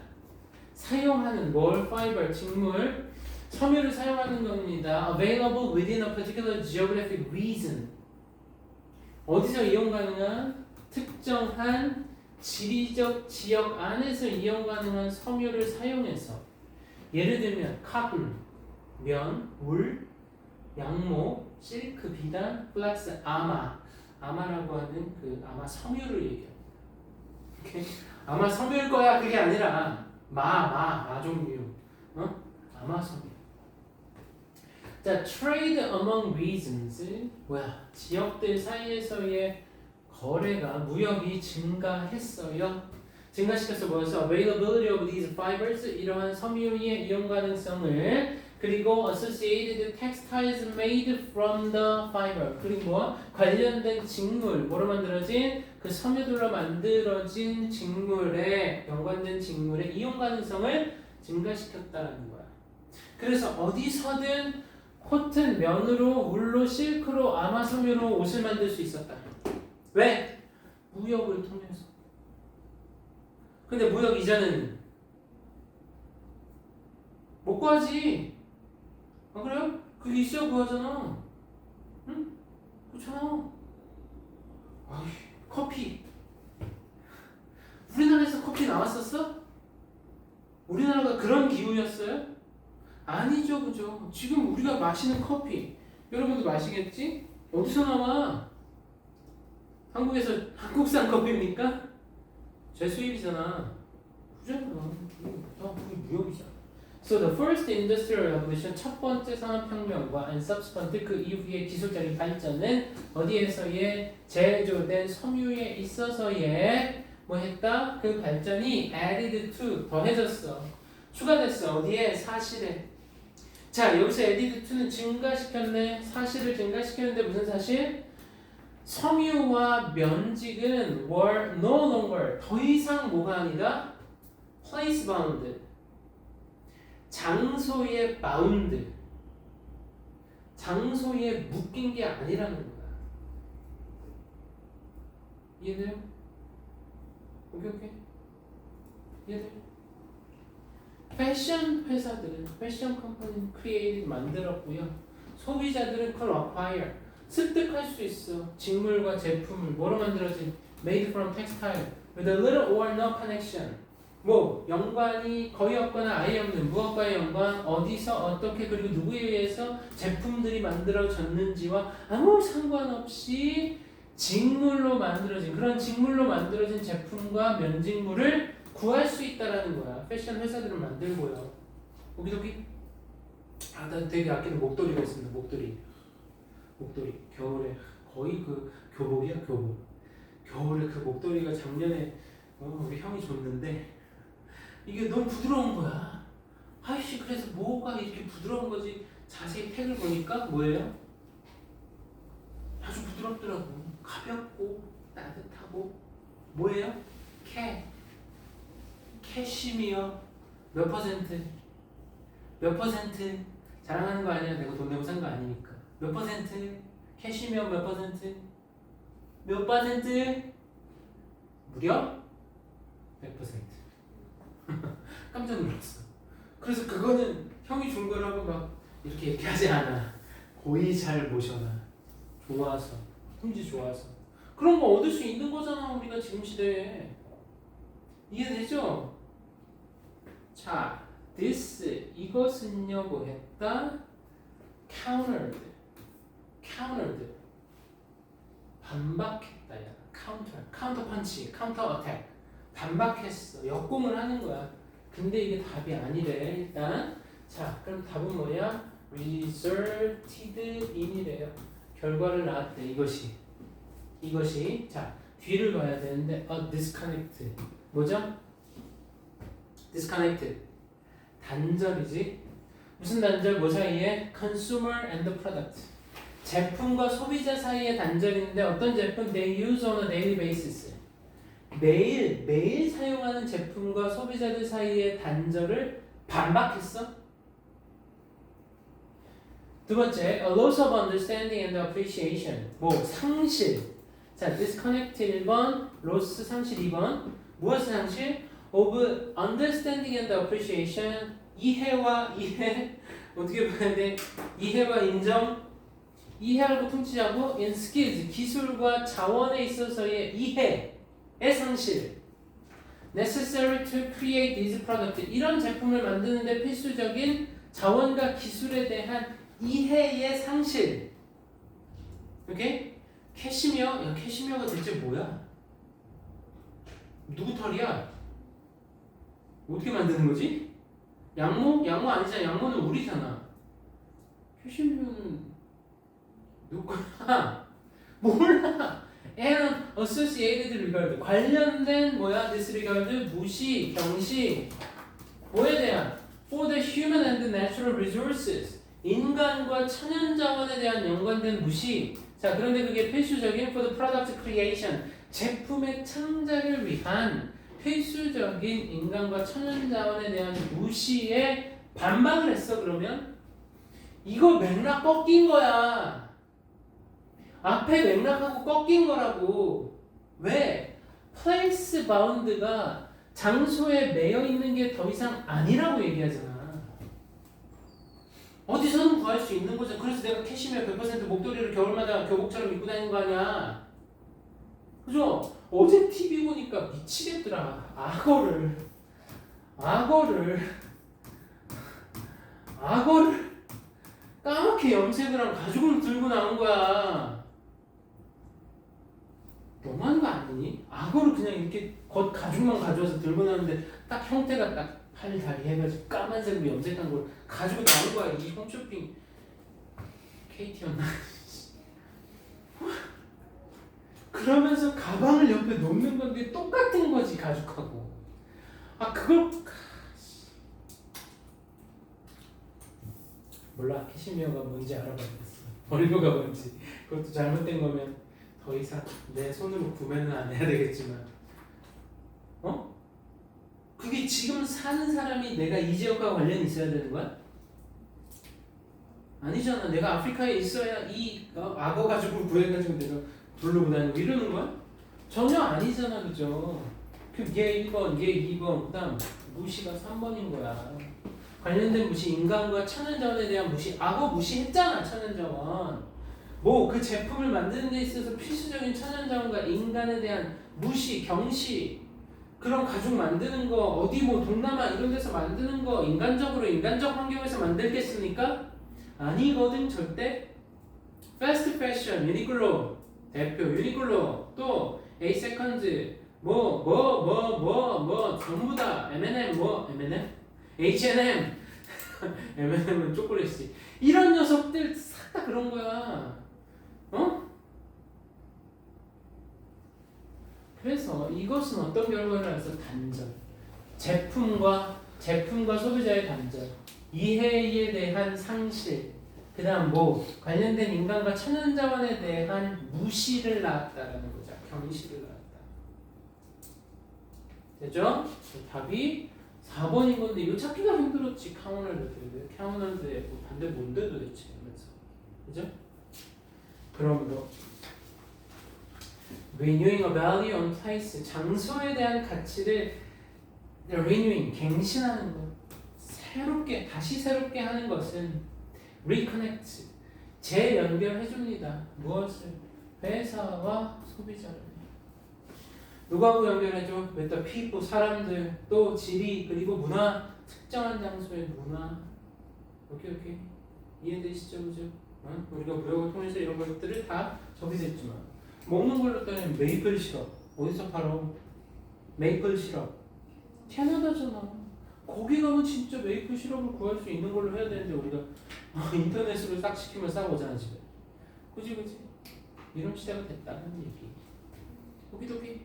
사용하는 뭘 fiber, 직물, 섬유를 사용하는 겁니다. Available within a particular geographic region. 어디서 이용 가능한 특정한 지리적 지역 안에서 이용 가능한 섬유를 사용해서 예를 들면 cotton, 면, 울, 양모, 실크, 비단, 플렉스, 아마라고 하는 그 아마 섬유를 얘기해요. 오케이? 아마 섬유일 거야 그게 아니라 마 종류, 아마 섬유. 자, trade among regions 뭐야? 지역들 사이에서의 거래가 무역이 증가했어요. 증가시켜서 뭐였어? Availability of these fibers 이러한 섬유의 이용 가능성을 그리고 associated textiles made from the fiber 그리고 뭐? 관련된 직물 뭐로 만들어진 그 섬유들로 만들어진 직물에 연관된 직물의 이용 가능성을 증가시켰다는 거야. 그래서 어디서든 코튼, 면으로, 울로, 실크로, 아마 섬유로 옷을 만들 수 있었다. 왜? 무역을 통해서. 근데 무역 이자는 못 구하지. 아 그래요? 그게 있어야 구하잖아. 응? 그렇잖아. 아이, 커피. 우리나라에서 커피 나왔었어? 우리나라가 그런 기후였어요? 아니죠, 그죠? 지금 우리가 마시는 커피, 여러분도 마시겠지? 어디서 나와? 한국에서 한국산 커피입니까? 제 수입이잖아. 부자잖아. 그게 무역이잖아. So the first industrial revolution, 첫 번째 산업혁명과 and subsequent 그 이후의 기술적인 발전은 어디에서의 제조된 섬유에 있어서의 뭐 했다? 그 발전이 added to 더해졌어. 추가됐어. 어디에? 사실에. 자, 여기서 added to는 증가시켰네. 사실을 증가시켰는데 무슨 사실? 섬유와 면직은 were no longer 더 이상 뭐가 아니다? place bound 장소에 bound 장소에 묶인 게 아니라는 거야. 이해돼요? 오케이 이해돼요? 패션 회사들은 패션 컴퍼니는 created 만들었고요. 소비자들은 그걸 acquire 습득할 수 있어. 직물과 제품을 뭐로 만들어진? Made from textile with a little or no connection. 뭐 연관이 거의 없거나 아예 없는 무엇과의 연관, 어디서 어떻게 그리고 누구에 의해서 제품들이 만들어졌는지와 아무 상관없이 직물로 만들어진 그런 직물로 만들어진 제품과 면직물을 구할 수 있다라는 거야. 패션 회사들은 만들고요. 오기도기? 아, 나 되게 아끼는 목도리가 있습니다. 목도리 겨울에 거의 그 교복이야 교복. 겨울에 그 목도리가 작년에 우리 형이 줬는데 이게 너무 부드러운 거야. 아이씨 그래서 뭐가 이렇게 부드러운 거지? 자세히 택을 보니까 뭐예요? 아주 부드럽더라고. 가볍고 따뜻하고 뭐예요? 캐시미어 몇 퍼센트? 몇 퍼센트? 자랑하는 거 아니야. 내가 돈 내고 산 거 아니니까. 몇 퍼센트? 캐시미어 몇 퍼센트? 몇 퍼센트? 무려 100%. 깜짝 놀랐어. 그래서 그거는 형이 준 거라고 막 이렇게 하지 않아. 고이 잘 모셔놔. 좋아서. 품질 좋아서. 그런 거 얻을 수 있는 거잖아. 우리가 지금 시대에. 이해되죠? 자, this 이것은요 뭐 했다? countered 반박했다. 야. counter punch, counter attack 반박했어. 역공을 하는 거야. 근데 이게 답이 아니래. 일단 자, 그럼 답은 뭐야? resulted in이래요. 결과를 낳았대. 이것이 자 뒤를 봐야 되는데 disconnect 뭐죠? disconnect 단절이지. 무슨 단절? 뭐 사이에? consumer and the product 제품과 소비자 사이의 단절인데 어떤 제품? they use on a daily basis 매일 사용하는 제품과 소비자들 사이의 단절을 반박했어. 두 번째, a loss of understanding and appreciation. 뭐 상실. 자, disconnect 1번, loss 상실 2번. 무엇의 상실? of understanding and appreciation. 이해와 이해. 어떻게 봐야 돼? 이해와 인정. 이해하고 통치하고 in skills 기술과 자원에 있어서의 이해의 상실. necessary to create these products. 이런 제품을 만드는데 필수적인 자원과 기술에 대한 이해의 상실. 오케이? 캐시미어? 야, 캐시미어가 대체 뭐야? 누구 털이야? 어떻게 만드는 거지? 양모? 양모 아니잖아. 양모는 우리잖아. 캐시미어는 누구야? 몰라. and associated regard 관련된 뭐야? disregard 무시, 경시. 뭐에 대한? for the human and natural resources 인간과 천연자원에 대한 연관된 무시. 자, 그런데 그게 필수적인 for the product creation 제품의 창작을 위한 필수적인 인간과 천연자원에 대한 무시에 반박을 했어. 그러면 이거 맥락 꺾인 거야. 앞에 맥락하고 꺾인 거라고. 왜? place bound가 장소에 매여 있는 게 더 이상 아니라고 얘기하잖아. 어디서든 구할 수 있는 거죠. 그래서 내가 캐시미어 100% 목도리를 겨울마다 교복처럼 입고 다니는 거 아니야. 그죠? 어제 TV 보니까 미치겠더라. 악어를 까맣게 염색을 한 가죽을 들고 나온 거야. 너무한 거 아니니? 악어를 그냥 이렇게 겉 가죽만 가져와서 들고 나는데 딱 형태가 딱 팔 다리 해가지고 까만색으로 염색한 걸 가지고 나온 거야. 이 홈쇼핑 KT였나? 그러면서 가방을 옆에 놓는 건데 똑같은 거지 가죽하고. 아 그걸 몰라. 캐시미어가 뭔지 알아봐야겠어. 버리고가 뭔지. 그것도 잘못된 거면 더 이상 내 손으로 구매는 안 해야 되겠지만, 어? 그게 지금 사는 사람이 내가 이 지역과 관련이 있어야 되는 거야? 아니잖아. 내가 아프리카에 있어야 이 악어 가죽을 구해가지고 내가 부르고 다니고 이러는 거야? 전혀 아니잖아, 그죠? 얘 1번, 얘 2번, 그 다음 무시가 3번인 거야. 관련된 무시, 인간과 천연자원에 대한 무시, 악어 무시했잖아, 천연자원. 뭐 그 제품을 만드는 데 있어서 필수적인 천연자원과 인간에 대한 무시, 경시, 그런 가죽 만드는 거 어디 뭐 동남아 이런 데서 만드는 거 인간적으로 인간적 환경에서 만들겠습니까? 아니거든 절대. 패스트 패션, 유니클로 대표 유니클로, 또 A 세컨드 뭐 전부 다 M&M 뭐 M&M? H&M M&M은 초콜릿이 이런 녀석들 싹 다 그런 거야. 어? 그래서 이것은 어떤 결과를 해서 단절, 제품과 소비자의 단절, 이해에 대한 상실, 그 다음 뭐 관련된 인간과 천연자원에 대한 무시를 낳았다라는 거죠. 경시를 낳았다. 되죠? 답이 4번인 건데 이거 찾기가 힘들었지. 카운널드의 반대 뭔데 도대체 하면서. 그죠? 그러므로 renewing a value on place, 장소에 대한 가치를 renewing, 갱신하는 것, 다시 새롭게 하는 것은 reconnect, 재연결해줍니다. 무엇을? 회사와 소비자를. 누구하고 연결해줘? with the people, 사람들, 또 지리, 그리고 문화, 특정한 장소의 문화. 오케이. 이해되시죠? 그죠? 우리가 무역을 통해서 이런 것들을 다 접해냈지만 먹는 걸로 따지면 메이플 시럽 어디서 팔어? 메이플 시럽 캐나다잖아. 거기 가면 진짜 메이플 시럽을 구할 수 있는 걸로 해야 되는데 우리가 인터넷으로 싹 시키면 싸우잖아 집에. 그지? 이런 시대가 됐다는 얘기. 오키도키.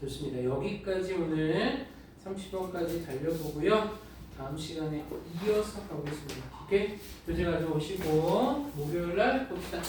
좋습니다. 여기까지 오늘 30번까지 달려보고요. 다음 시간에 이어서 가보겠습니다. 오케이? 교재 가져오시고 목요일날 봅시다.